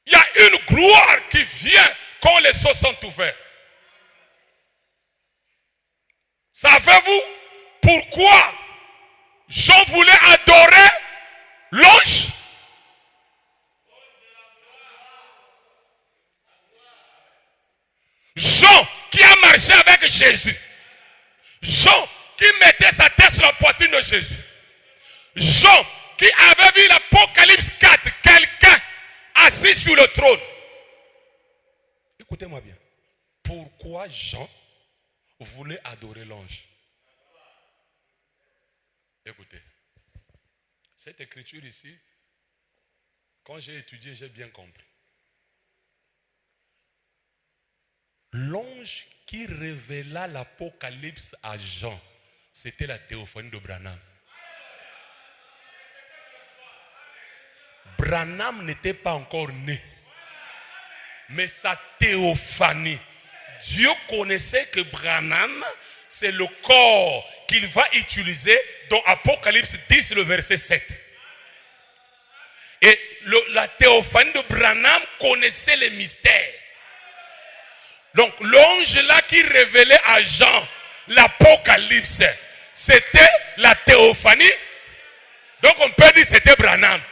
il y a une gloire qui vient quand les sceaux sont ouverts. Savez-vous pourquoi Jean voulait adorer l'ange? Jean qui a marché avec Jésus. Jean qui mettait sa tête sur la poitrine de Jésus. Jean qui avait vu l'Apocalypse 4, quelqu'un assis sur le trône. Écoutez-moi bien. Pourquoi Jean voulait adorer l'ange? Écoutez. Cette écriture ici, quand j'ai étudié, j'ai bien compris. L'ange qui révéla l'Apocalypse à Jean, c'était la théophanie de Branham. Branham n'était pas encore né. Mais sa théophanie, Dieu connaissait que Branham, c'est le corps qu'il va utiliser dans Apocalypse 10, le verset 7. Et la théophanie de Branham connaissait les mystères. Donc l'ange là qui révélait à Jean l'Apocalypse, c'était la théophanie. Donc on peut dire que c'était Branham.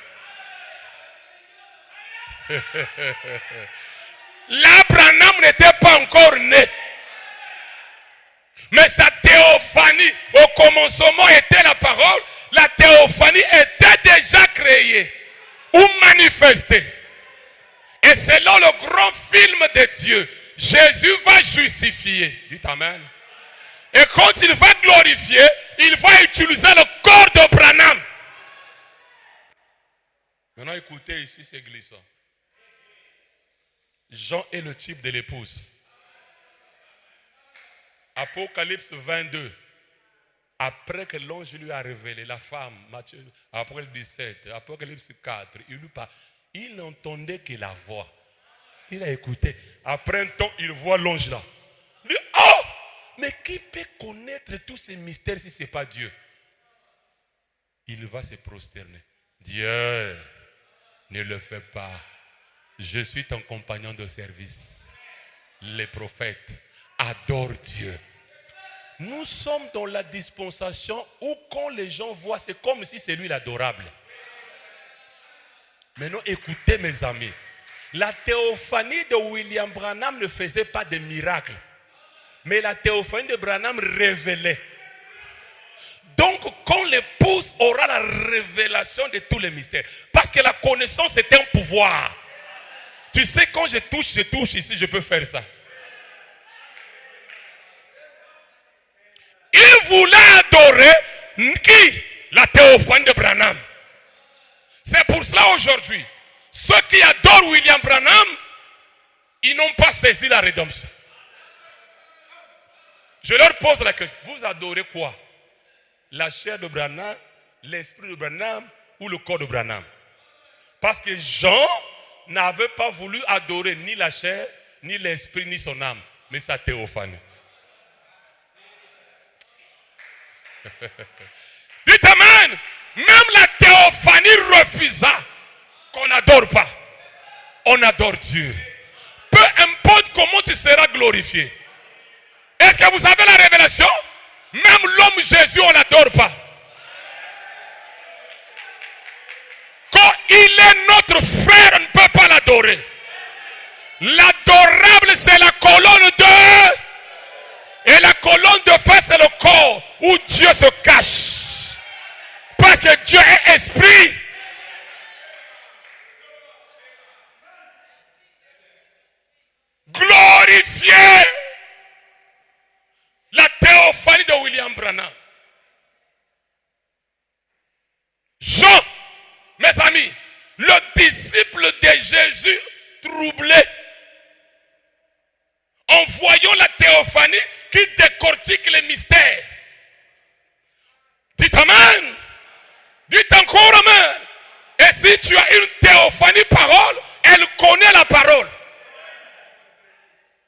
Là, Branham n'était pas encore né. Mais sa théophanie, au commencement était la parole. La théophanie était déjà créée ou manifestée. Et selon le grand film de Dieu, Jésus va justifier. Dites Amen. Et quand il va glorifier, il va utiliser le corps de Branham. Maintenant, écoutez ici, c'est glissant. Jean est le type de l'épouse. Apocalypse 22. Après que l'ange lui a révélé, la femme, Matthieu, après le 17, Apocalypse 4, il n'entendait que la voix. Il a écouté. Après un temps, il voit l'ange là. Il dit, oh, mais qui peut connaître tous ces mystères si ce n'est pas Dieu? Il va se prosterner. Dieu, ne le fais pas. Je suis ton compagnon de service. Les prophètes adorent Dieu. Nous sommes dans la dispensation où quand les gens voient, c'est comme si c'est lui l'adorable. Maintenant, écoutez mes amis. La théophanie de William Branham ne faisait pas de miracles. Mais la théophanie de Branham révélait. Donc, quand l'épouse aura la révélation de tous les mystères. Parce que la connaissance est un pouvoir. Tu sais, quand je touche ici, je peux faire ça. Il voulait adorer qui? La théophanie de Branham. C'est pour cela aujourd'hui, ceux qui adorent William Branham, ils n'ont pas saisi la rédemption. Je leur pose la question, vous adorez quoi? La chair de Branham, l'esprit de Branham ou le corps de Branham? Parce que Jean n'avait pas voulu adorer ni la chair, ni l'esprit, ni son âme, mais sa théophanie. Dites amen. Même la théophanie refusa qu'on n'adore pas. On adore Dieu. Peu importe comment tu seras glorifié. Est-ce que vous avez la révélation? Même l'homme Jésus, on n'adore pas. Quand il est notre frère, on ne peut pas l'adorer. L'adorable, c'est la colonne de... Et la colonne de feu, c'est le corps où Dieu se cache. Parce que Dieu est esprit. Glorifier la théophanie de William Branham. Jean, mes amis, le disciple de Jésus troublé, en voyant la théophanie qui décortique les mystères. Dites amen. Dites encore amen. Et si tu as une théophanie parole, elle connaît la parole.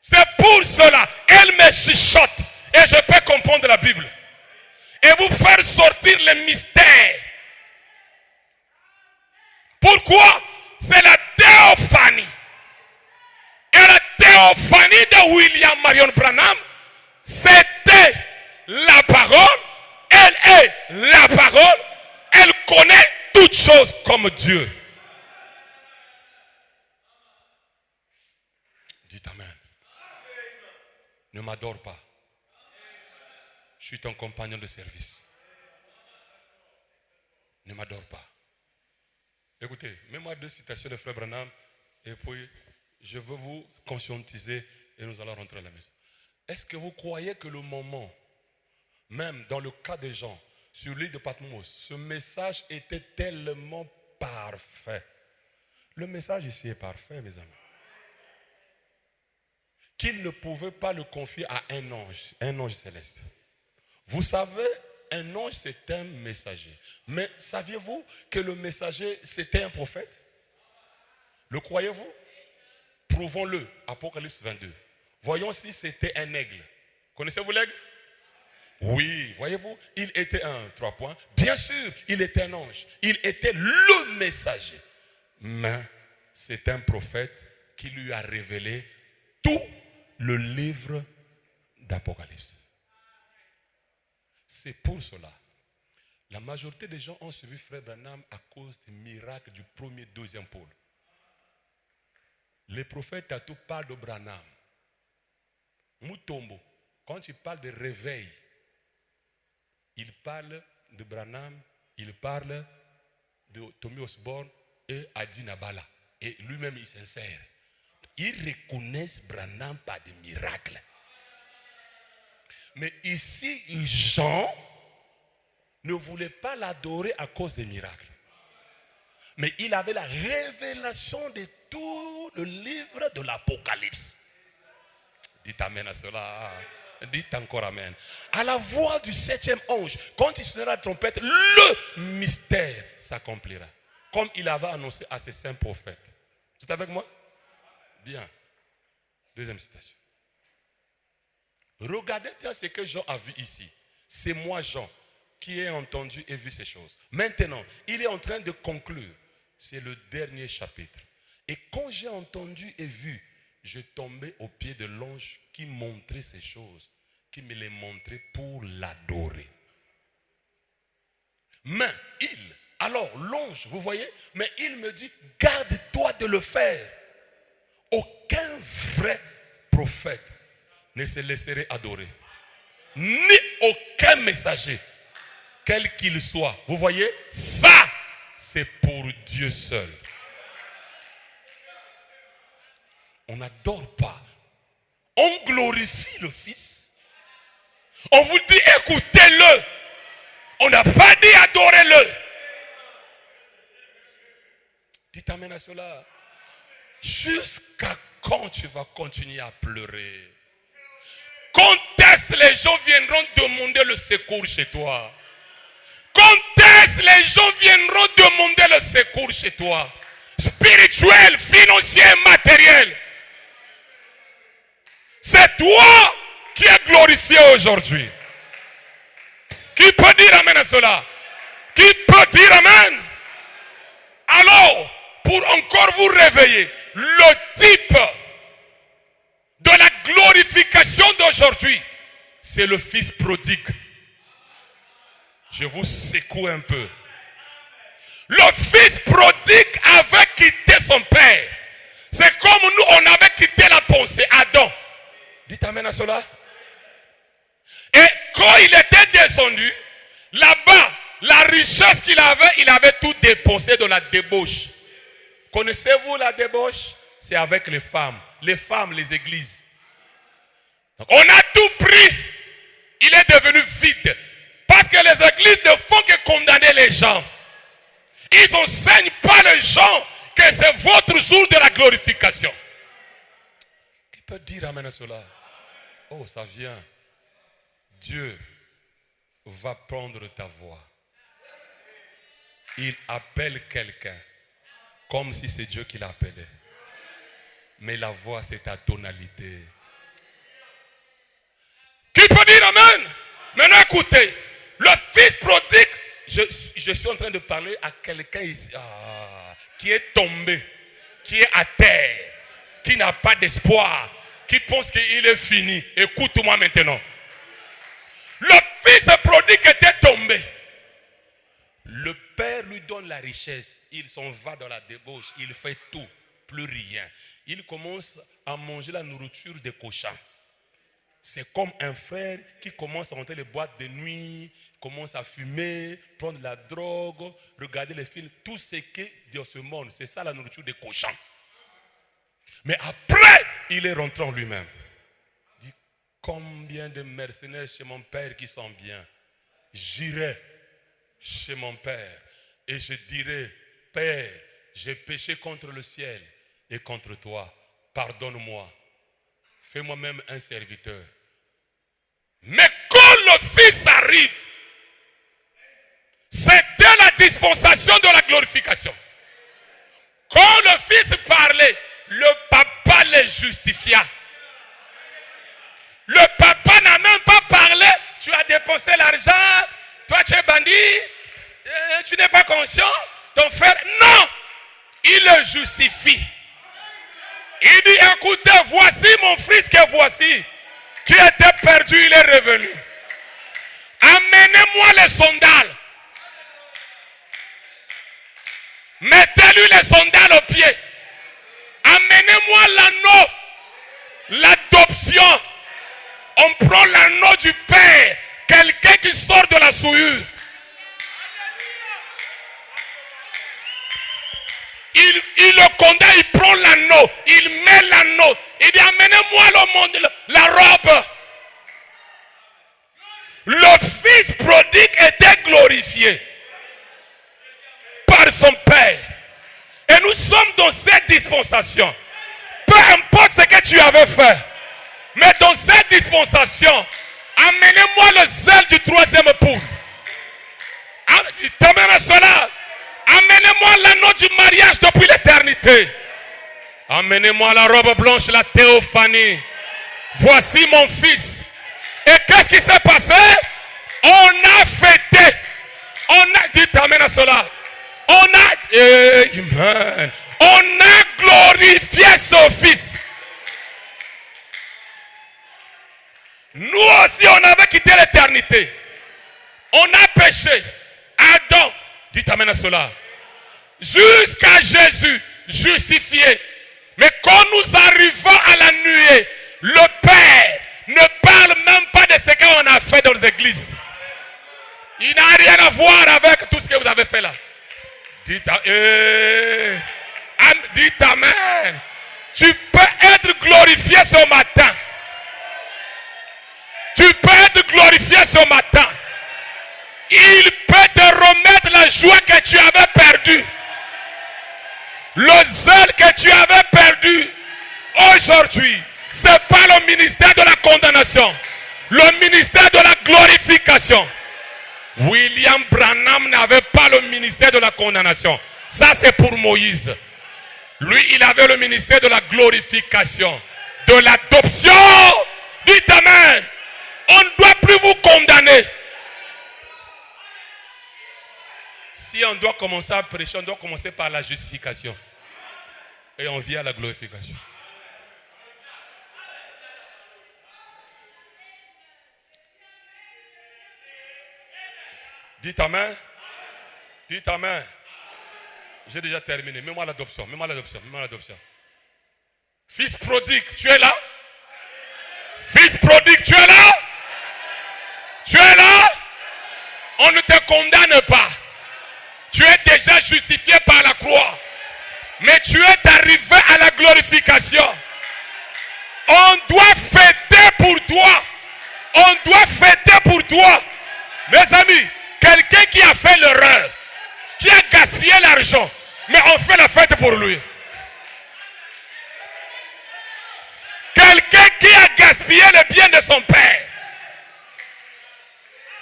C'est pour cela, elle me chuchote. Et je peux comprendre la Bible. Et vous faire sortir les mystères. Pourquoi? C'est la théophanie. Et la théophanie de William Marion Branham, c'était la parole. Elle est la parole. Elle connaît toutes choses comme Dieu. Dites amen. Ne m'adore pas. Je suis ton compagnon de service. Ne m'adore pas. Écoutez, mets-moi 2 citations de Frère Branham et puis je veux vous conscientiser et nous allons rentrer à la maison. Est-ce que vous croyez que le moment, même dans le cas des gens, sur l'île de Patmos, ce message était tellement parfait? Le message ici est parfait, mes amis. Qu'il ne pouvait pas le confier à un ange céleste. Vous savez, un ange c'est un messager. Mais saviez-vous que le messager c'était un prophète? Le croyez-vous? Prouvons-le. Apocalypse 22. Voyons si c'était un aigle. Connaissez-vous l'aigle? Oui, voyez-vous, il était un 3 points. Bien sûr, il était un ange. Il était le messager. Mais c'est un prophète qui lui a révélé tout le livre d'Apocalypse. C'est pour cela. La majorité des gens ont suivi Frère Branham à cause des miracles du premier, deuxième pôle. Les prophètes à tout parlent de Branham. Mutombo, quand il parle de réveil, il parle de Branham, il parle de Tommy Osborne et Adi Nabala. Et lui-même, il s'insère. Ils reconnaissent Branham par des miracles. Mais ici, Jean ne voulait pas l'adorer à cause des miracles. Mais il avait la révélation de tout le livre de l'Apocalypse. Dites amen à cela. Dites encore amen. À la voix du 7e ange, quand il sonnera la trompette, le mystère s'accomplira. Comme il avait annoncé à ses saints prophètes. Vous êtes avec moi? Bien. Deuxième citation. Regardez bien ce que Jean a vu ici. C'est moi, Jean, qui ai entendu et vu ces choses. Maintenant, il est en train de conclure. C'est le dernier chapitre. Et quand j'ai entendu et vu, je tombais aux pieds de l'ange qui montrait ces choses, qui me les montrait pour l'adorer. Mais alors l'ange, vous voyez, mais il me dit, garde-toi de le faire. Aucun vrai prophète ne se laisserait adorer. Ni aucun messager, quel qu'il soit. Vous voyez, ça, c'est pour Dieu seul. On n'adore pas. On glorifie le Fils. On vous dit écoutez-le. On n'a pas dit adorez-le. Dites amen à cela. Jusqu'à quand tu vas continuer à pleurer? Quand est-ce que les gens viendront demander le secours chez toi? Quand est-ce que les gens viendront demander le secours chez toi? Spirituel, financier, matériel. C'est toi qui es glorifié aujourd'hui. Qui peut dire amen à cela? Qui peut dire amen? Alors, pour encore vous réveiller, le type de la glorification d'aujourd'hui, c'est le fils prodigue. Je vous secoue un peu. Le fils prodigue avait quitté son père. C'est comme nous, on avait quitté la pensée. Adam. Dites amen à cela. Et quand il était descendu, là-bas, la richesse qu'il avait, il avait tout dépensé dans la débauche. Connaissez-vous la débauche? C'est avec les femmes, les églises. Donc, on a tout pris. Il est devenu vide. Parce que les églises ne font que condamner les gens. Ils n'enseignent pas les gens que c'est votre jour de la glorification. Qui peut dire amen à cela? Oh, ça vient. Dieu va prendre ta voix. Il appelle quelqu'un comme si c'est Dieu qui l'appelait. Mais la voix, c'est ta tonalité. Qui peut dire amen? Maintenant écoutez, le fils prodigue, je suis en train de parler à quelqu'un ici qui est tombé, qui est à terre, qui n'a pas d'espoir, qui pense qu'il est fini. Écoute-moi maintenant. Le fils prodigue était tombé. Le père lui donne la richesse. Il s'en va dans la débauche. Il fait tout, plus rien. Il commence à manger la nourriture des cochons. C'est comme un frère qui commence à rentrer les boîtes de nuit, commence à fumer, prendre de la drogue, regarder les films. Tout ce qui est dans ce monde, c'est ça la nourriture des cochons. Mais après, il est rentré en lui-même. Il dit, combien de mercenaires chez mon père qui sont bien? J'irai chez mon père et je dirai, Père, j'ai péché contre le ciel et contre toi. Pardonne-moi. Fais-moi même un serviteur. Mais quand le Fils arrive, c'était la dispensation de la glorification. Quand le Fils parlait, le Papa les justifia. Le Papa n'a même pas parlé. Tu as dépensé l'argent, toi tu es bandit, tu n'es pas conscient, ton frère. Non, il le justifie. Il dit, écoutez, voici mon fils que voici, qui était perdu, il est revenu. Amenez-moi les sandales. Mettez-lui les sandales aux pieds. Amenez-moi l'anneau, l'adoption. On prend l'anneau du Père, quelqu'un qui sort de la souillure. Il le condamne, il prend l'anneau, il met l'anneau. Il dit, amenez-moi le monde, la robe. Le fils prodigue était glorifié par son Père. Et nous sommes dans cette dispensation. Peu importe ce que tu avais fait. Mais dans cette dispensation. Amenez-moi le zèle du troisième époux. T'amènes à cela. Amenez-moi l'anneau du mariage depuis l'éternité. Amenez-moi la robe blanche, la théophanie. Voici mon fils. Et qu'est-ce qui s'est passé? On a fêté. On a dit, t'amènes à cela. On a glorifié son fils. Nous aussi, on avait quitté l'éternité. On a péché. Adam, dit amen à cela. Jusqu'à Jésus, justifié. Mais quand nous arrivons à la nuée, le Père ne parle même pas de ce qu'on a fait dans les églises. Il n'a rien à voir avec tout ce que vous avez fait là. Dites amen. Tu peux être glorifié ce matin. Tu peux être glorifié ce matin. Il peut te remettre la joie que tu avais perdue. Le zèle que tu avais perdu. Aujourd'hui, ce n'est pas le ministère de la condamnation. Le ministère de la glorification. William Branham n'avait pas le ministère de la condamnation. Ça, c'est pour Moïse. Lui, il avait le ministère de la glorification. De l'adoption. Dites amen. On ne doit plus vous condamner. Si on doit commencer à prêcher, on doit commencer par la justification. Et on vient à la glorification. Dites amen. Dites amen. J'ai déjà terminé. Mets-moi l'adoption. Mets-moi l'adoption. Mets-moi l'adoption. Fils prodigue, tu es là? Fils prodigue, tu es là? Tu es là? On ne te condamne pas. Tu es déjà justifié par la croix. Mais tu es arrivé à la glorification. On doit fêter pour toi. On doit fêter pour toi. Mes amis, quelqu'un qui a fait l'erreur, qui a gaspillé l'argent, mais on fait la fête pour lui. Quelqu'un qui a gaspillé le bien de son père.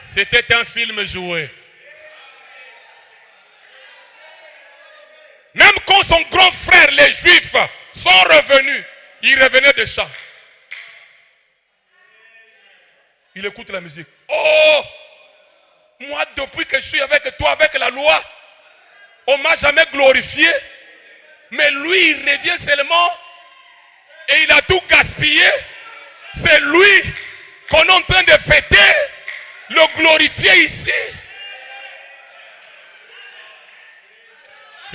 C'était un film joué. Même quand son grand frère, les Juifs, sont revenus, il revenait de champs. Il écoute la musique. Oh! Moi, depuis que je suis avec toi, avec la loi, on ne m'a jamais glorifié. Mais lui, il revient seulement et il a tout gaspillé. C'est lui qu'on est en train de fêter, le glorifier ici.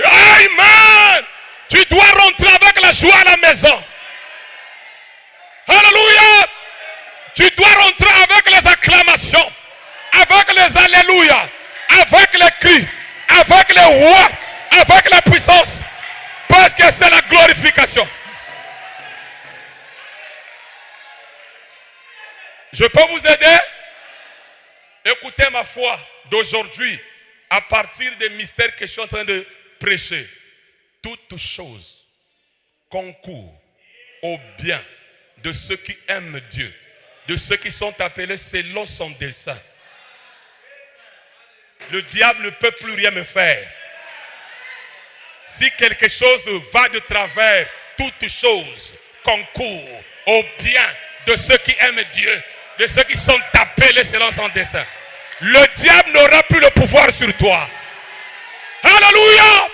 Amen. Tu dois rentrer avec la joie à la maison. Alléluia. Tu dois rentrer avec les acclamations, avec les alléluia, avec les cris, avec les rois, avec la puissance. Parce que c'est la glorification. Je peux vous aider? Écoutez ma foi d'aujourd'hui à partir des mystères que je suis en train de prêcher. Toutes choses concourent au bien de ceux qui aiment Dieu, de ceux qui sont appelés selon son dessein. Le diable ne peut plus rien me faire. Si quelque chose va de travers, toutes choses concourent au bien de ceux qui aiment Dieu, de ceux qui sont appelés selon son dessein. Le diable n'aura plus le pouvoir sur toi. Alléluia!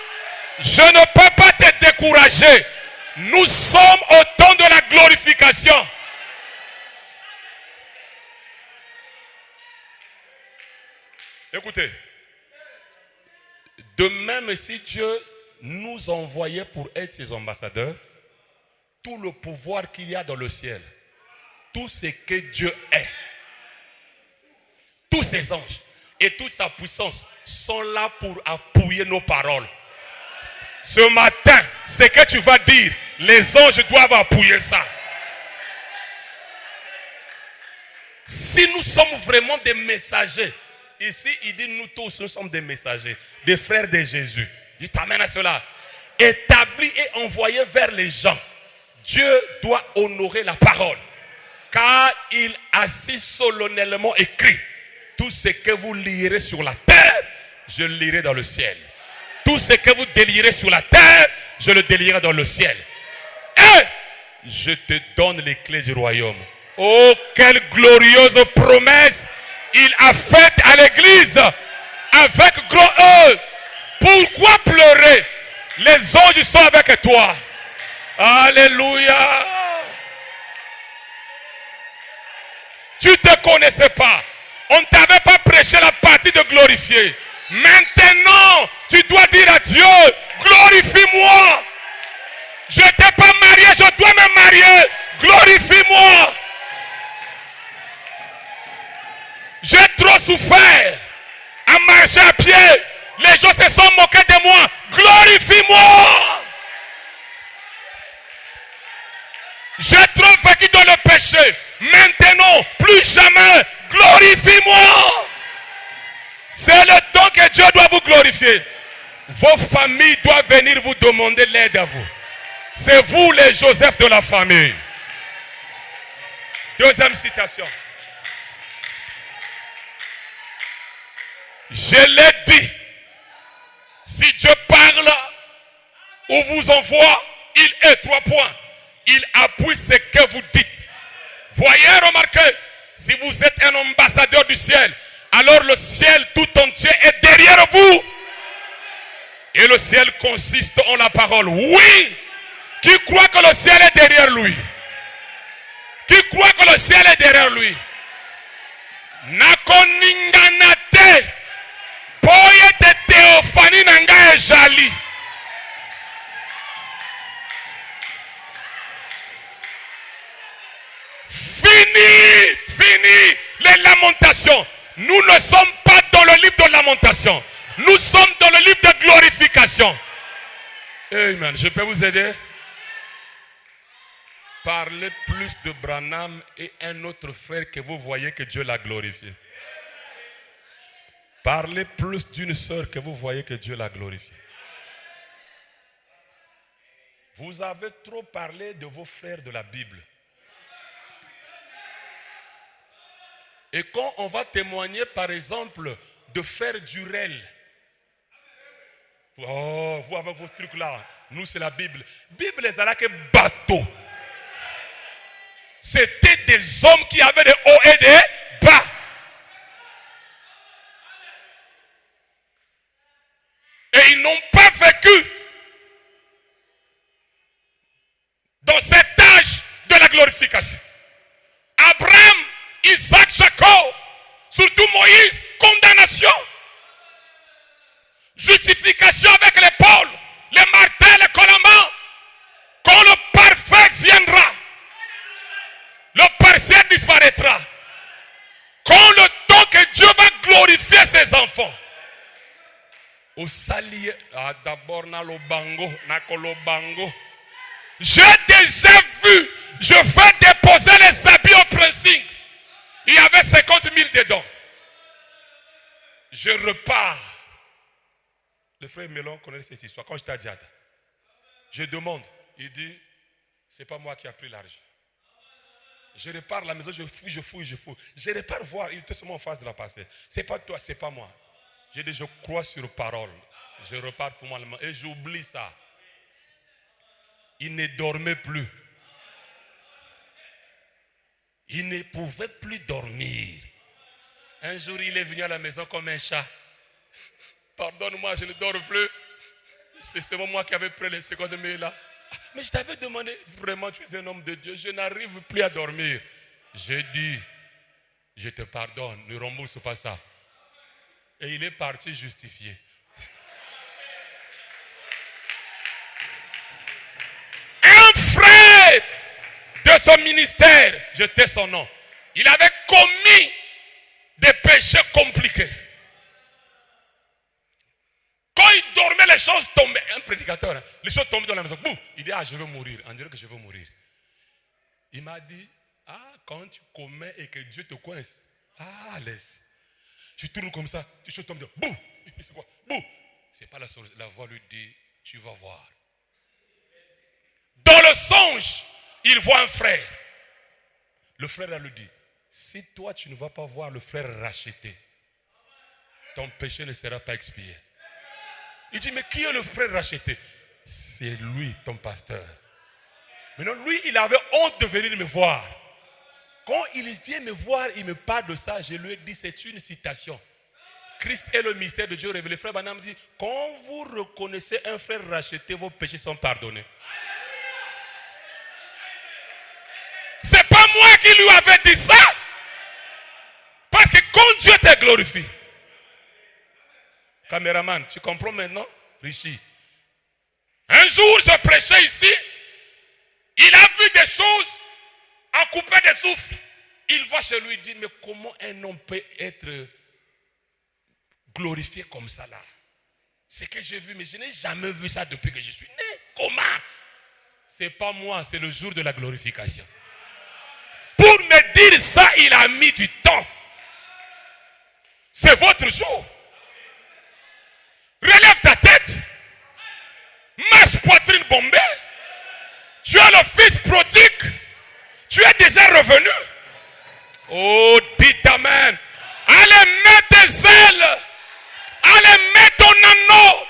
Je ne peux pas te décourager. Nous sommes au temps de la glorification. Écoutez. De même, si Dieu nous envoyait pour être ses ambassadeurs, tout le pouvoir qu'il y a dans le ciel, tout ce que Dieu est, tous ses anges et toute sa puissance sont là pour appuyer nos paroles. Ce matin, ce que tu vas dire, les anges doivent appuyer ça. Si nous sommes vraiment des messagers, ici il dit nous tous nous sommes des messagers, des frères de Jésus. Dites amen à cela. Établis et envoyés vers les gens. Dieu doit honorer la parole. Car il a si solennellement écrit, tout ce que vous lirez sur la terre, je le lirai dans le ciel. Tout ce que vous délirez sur la terre, je le délierai dans le ciel. Et je te donne les clés du royaume. Oh, quelle glorieuse promesse il a faite à l'église avec grand E. Pourquoi pleurer? Les anges sont avec toi. Alléluia. Tu ne te connaissais pas. On ne t'avait pas prêché la partie de glorifier. Maintenant, tu dois dire à Dieu, glorifie-moi. Je ne t'ai pas marié, je dois me marier. Glorifie-moi. J'ai trop souffert à marcher à pied. Les gens se sont moqués de moi. Glorifie-moi. J'ai trop vécu dans le péché. Maintenant, plus jamais, glorifie-moi. C'est le temps que Dieu doit vous glorifier. Vos familles doivent venir vous demander l'aide à vous. C'est vous les Joseph de la famille. Deuxième citation. Je l'ai dit. Si Dieu parle ou vous envoie, il est 3 points. Il appuie ce que vous dites. Voyez, remarquez, si vous êtes un ambassadeur du ciel, alors le ciel tout entier est derrière vous. Et le ciel consiste en la parole. Oui. Qui croit que le ciel est derrière lui? Qui croit que le ciel est derrière lui? Nakoninganate. Poyete Théophanie nanga ejali. Fini les lamentations. Nous ne sommes pas dans le livre de lamentation. Nous sommes dans le livre de glorification. Amen. Je peux vous aider? Parlez plus de Branham et un autre frère que vous voyez que Dieu l'a glorifié. Parlez plus d'une sœur que vous voyez que Dieu l'a glorifié. Vous avez trop parlé de vos frères de la Bible. Et quand on va témoigner, par exemple, de Frère Durel. Oh, vous avez vos trucs là. Nous, c'est la Bible. Bible, les a que bateau. C'était des hommes qui avaient des hauts et des bas. Et ils n'ont pas vécu dans cet âge de la glorification. Abraham, Isaac, Jacob, surtout Moïse, condamnation. Justification avec l'épaule, les martins, les colomans. Quand le parfait viendra, le partiel disparaîtra. Quand le temps que Dieu va glorifier ses enfants. Au salier, d'abord na lo bango, na kolo bango. J'ai déjà vu, je vais déposer les habits au pressing. Il y avait 50 000 dedans. Je repars. Le frère Mélon connaît cette histoire. Quand j'étais à Diada, je demande, il dit, c'est pas moi qui ai pris l'argent. Je repars à la maison, je fouille. Je repars voir, il était seulement en face de la passée. C'est pas toi, c'est pas moi. J'ai dit, je crois sur parole. Je repars pour moi et j'oublie ça. Il ne dormait plus. Il ne pouvait plus dormir. Un jour, il est venu à la maison comme un chat. Pardonne-moi, je ne dors plus. C'est seulement moi qui avais pris les secondes mais là. Mais je t'avais demandé, vraiment, tu es un homme de Dieu. Je n'arrive plus à dormir. J'ai dit, je te pardonne, ne rembourse pas ça. Et il est parti justifié. Un frère de son ministère, je tais son nom, il avait commis des péchés compliqués. Quand il dormait, les choses tombaient. Un prédicateur, les choses tombaient dans la maison. Bouh, il dit, je veux mourir. On dirait que je veux mourir. Il m'a dit, quand tu commets et que Dieu te coince, laisse. Tu tournes comme ça, tu choses tombent. Bouh, c'est quoi? Bouh. C'est pas la voix lui dit, tu vas voir. Dans le songe, il voit un frère. Le frère lui dit, si toi tu ne vas pas voir le frère racheté, ton péché ne sera pas expié. Il dit, mais qui est le frère racheté? C'est lui, ton pasteur. Maintenant, lui, il avait honte de venir me voir. Quand il vient me voir, il me parle de ça, je lui ai dit, c'est une citation. Christ est le mystère de Dieu révélé. Frère Branham dit, quand vous reconnaissez un frère racheté, vos péchés sont pardonnés. C'est pas moi qui lui avais dit ça. Parce que quand Dieu te glorifie. Caméraman, tu comprends maintenant? Richie. Un jour, je prêchais ici. Il a vu des choses en coupant des souffles. Il va chez lui et dit, mais comment un homme peut être glorifié comme ça là? C'est que j'ai vu, mais je n'ai jamais vu ça depuis que je suis né. Comment? C'est pas moi, c'est le jour de la glorification. Pour me dire ça, il a mis du temps. C'est votre jour. Relève ta tête. Marche poitrine bombée. Tu es le fils prodigue. Tu es déjà revenu. Oh, dites amen. Allez, mets tes ailes. Allez, mets ton anneau.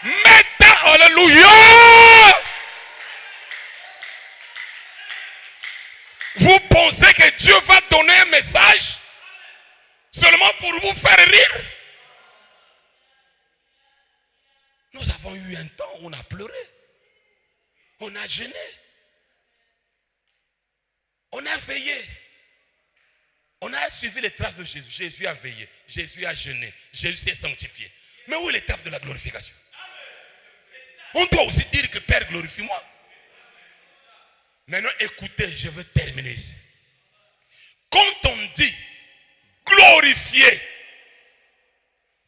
Mets ta... Alléluia. Vous pensez que Dieu va donner un message seulement pour vous faire rire? Nous avons eu un temps où on a pleuré. On a jeûné. On a veillé. On a suivi les traces de Jésus. Jésus a veillé. Jésus a jeûné. Jésus s'est sanctifié. Mais où est l'étape de la glorification? On doit aussi dire que Père, glorifie-moi. Maintenant, écoutez, je veux terminer ici. Quand on dit glorifier,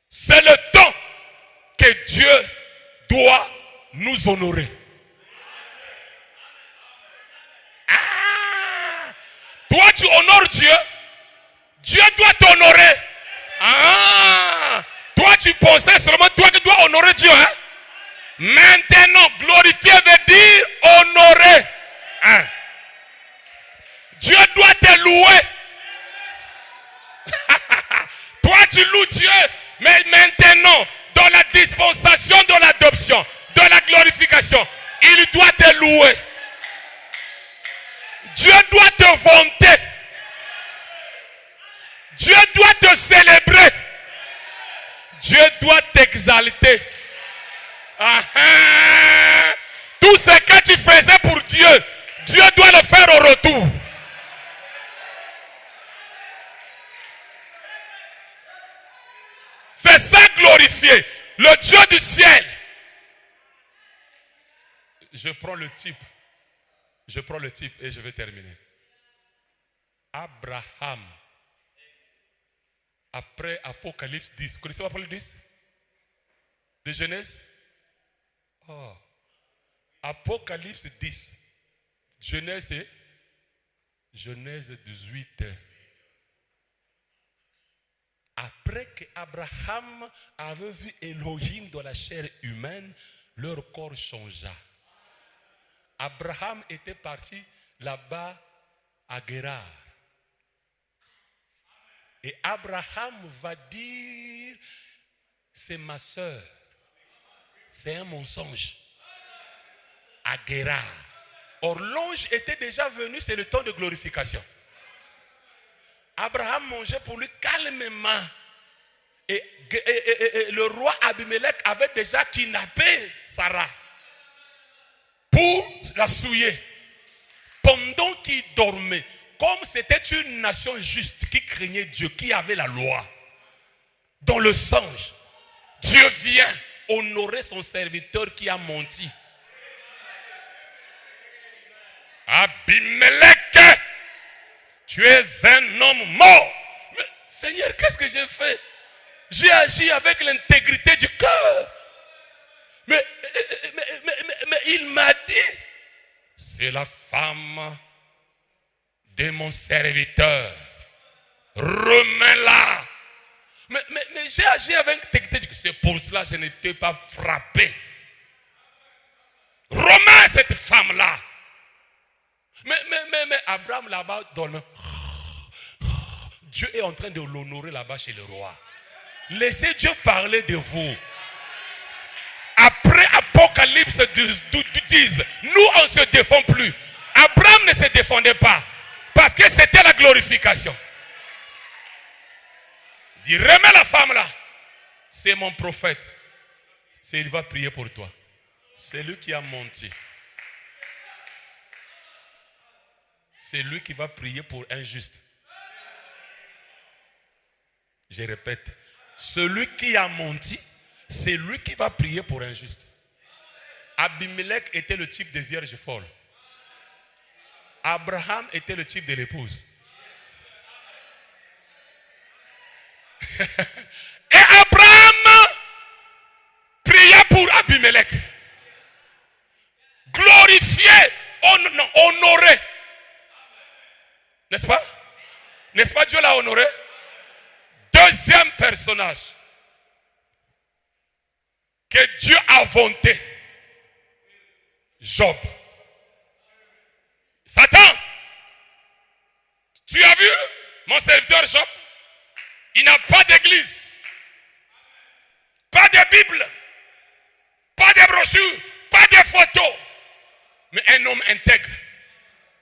c'est le temps que Dieu doit nous honorer. Ah, toi tu honores Dieu, Dieu doit t'honorer. Ah, toi tu pensais seulement toi qui dois honorer Dieu. Hein? Maintenant, glorifier veut dire honorer. Hein? Dieu doit te louer. Toi tu loues Dieu, mais maintenant, dans la dispensation de l'adoption, de la glorification, il doit te louer. Dieu doit te vanter. Dieu doit te célébrer. Dieu doit t'exalter. Tout ce que tu faisais pour Dieu, Dieu doit le faire au retour. C'est ça glorifier. Le Dieu du ciel. Je prends le type. Je prends le type et je vais terminer. Abraham. Après Apocalypse 10. Vous connaissez Apocalypse 10? De Genèse? Oh. Apocalypse 10. Genèse 18. Après qu'Abraham avait vu Elohim dans la chair humaine, leur corps changea. Abraham était parti là-bas à Guérar. Et Abraham va dire, c'est ma soeur. C'est un mensonge. À Guérar. Or l'ange était déjà venu, c'est le temps de glorification. Abraham mangeait pour lui calmement. Et le roi Abimelech avait déjà kidnappé Sarah pour la souiller. Pendant qu'il dormait, comme c'était une nation juste qui craignait Dieu, qui avait la loi, dans le songe, Dieu vient honorer son serviteur qui a menti. Abimelech, tu es un homme mort. Mais, Seigneur, qu'est-ce que j'ai fait? J'ai agi avec l'intégrité du cœur. Mais il m'a dit, c'est la femme de mon serviteur. Remets-la. Mais j'ai agi avec l'intégrité du cœur. C'est pour cela que je n'étais pas frappé. Remets cette femme-là. Mais Abraham là-bas dormait. Dieu est en train de l'honorer là-bas chez le roi. Laissez Dieu parler de vous. Après Apocalypse disent, nous on ne se défend plus. Abraham ne se défendait pas parce que c'était la glorification. Il dit, remets la femme là. C'est mon prophète. Il va prier pour toi. C'est lui qui a menti. C'est lui qui va prier pour un juste. Je répète, celui qui a menti, c'est lui qui va prier pour un juste. Abimelech était le type de vierge folle. Abraham était le type de l'épouse. Et Abraham pria pour Abimelech. Glorifié, honoré. N'est-ce pas? N'est-ce pas Dieu l'a honoré? Deuxième personnage que Dieu a vanté. Job. Satan, tu as vu mon serviteur Job? Il n'a pas d'église, pas de Bible, pas de brochure, pas de photos. Mais un homme intègre.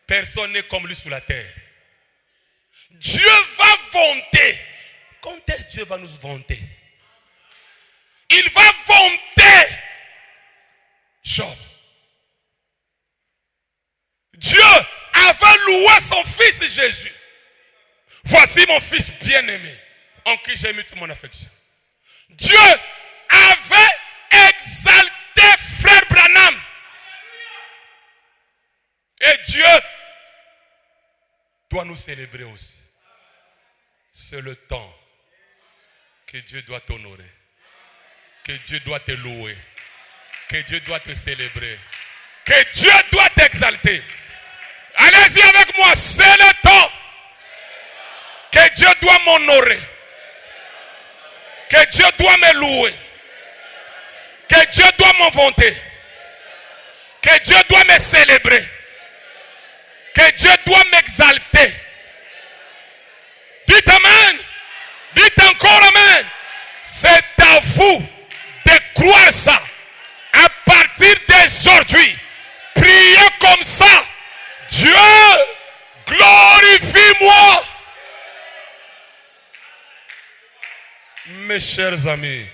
Personne n'est comme lui sur la terre. Dieu va vanter. Quand est-ce que Dieu va nous vanter? Il va vanter Job. Dieu avait loué son fils Jésus. Voici mon fils bien-aimé, en qui j'ai mis toute mon affection. Dieu avait exalté frère Branham. Et Dieu doit nous célébrer aussi. C'est le temps que Dieu doit t'honorer, que Dieu doit te louer, que Dieu doit te célébrer, que Dieu doit t'exalter. Allez-y avec moi, c'est le temps que Dieu doit m'honorer, que Dieu doit me louer, que Dieu doit m'inventer, que Dieu doit me célébrer, que Dieu doit m'exalter. Dites Amen. Dites encore Amen. C'est à vous de croire ça. À partir d'aujourd'hui, priez comme ça. Dieu, glorifie-moi. Mes chers amis,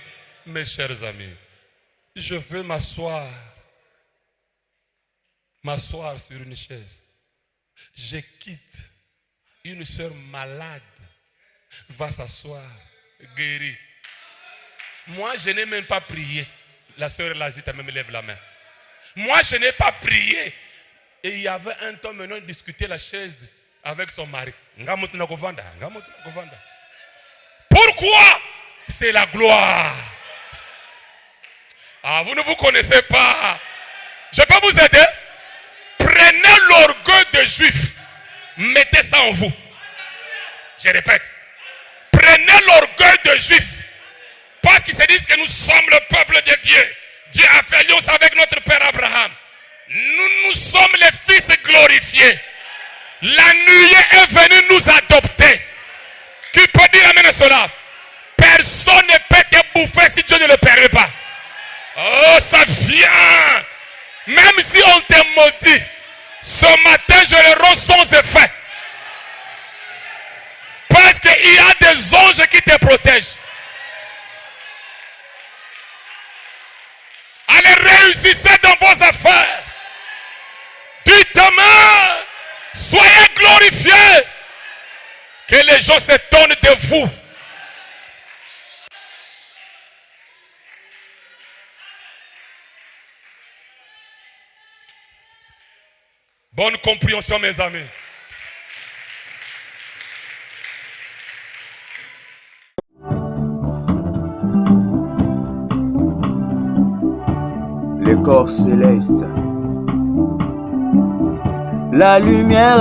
je veux m'asseoir sur une chaise. Je quitte une soeur malade, va s'asseoir, guérie. Moi, je n'ai même pas prié. La soeur Lazita même lève la main. Moi, je n'ai pas prié. Et il y avait un temps maintenant, il discutait la chaise avec son mari. Pourquoi? C'est la gloire. Ah, vous ne vous connaissez pas. Je peux vous aider? Prenez l'orgueil des Juifs. Mettez ça en vous. Je répète. Prenez l'orgueil des Juifs. Parce qu'ils se disent que nous sommes le peuple de Dieu. Dieu a fait alliance avec notre père Abraham. Nous sommes les fils glorifiés. La nuée est venue nous adopter. Qui peut dire amen à cela? Personne ne peut te bouffer si Dieu ne le permet pas. Oh, ça vient. Même si on te maudit, ce matin je le rends sans effet. Parce qu'il y a des anges qui te protègent. Allez, réussissez dans vos affaires. Dites Amen. Soyez glorifiés. Que les gens s'étonnent de vous. Bonne compréhension, mes amis. Le corps céleste. La lumière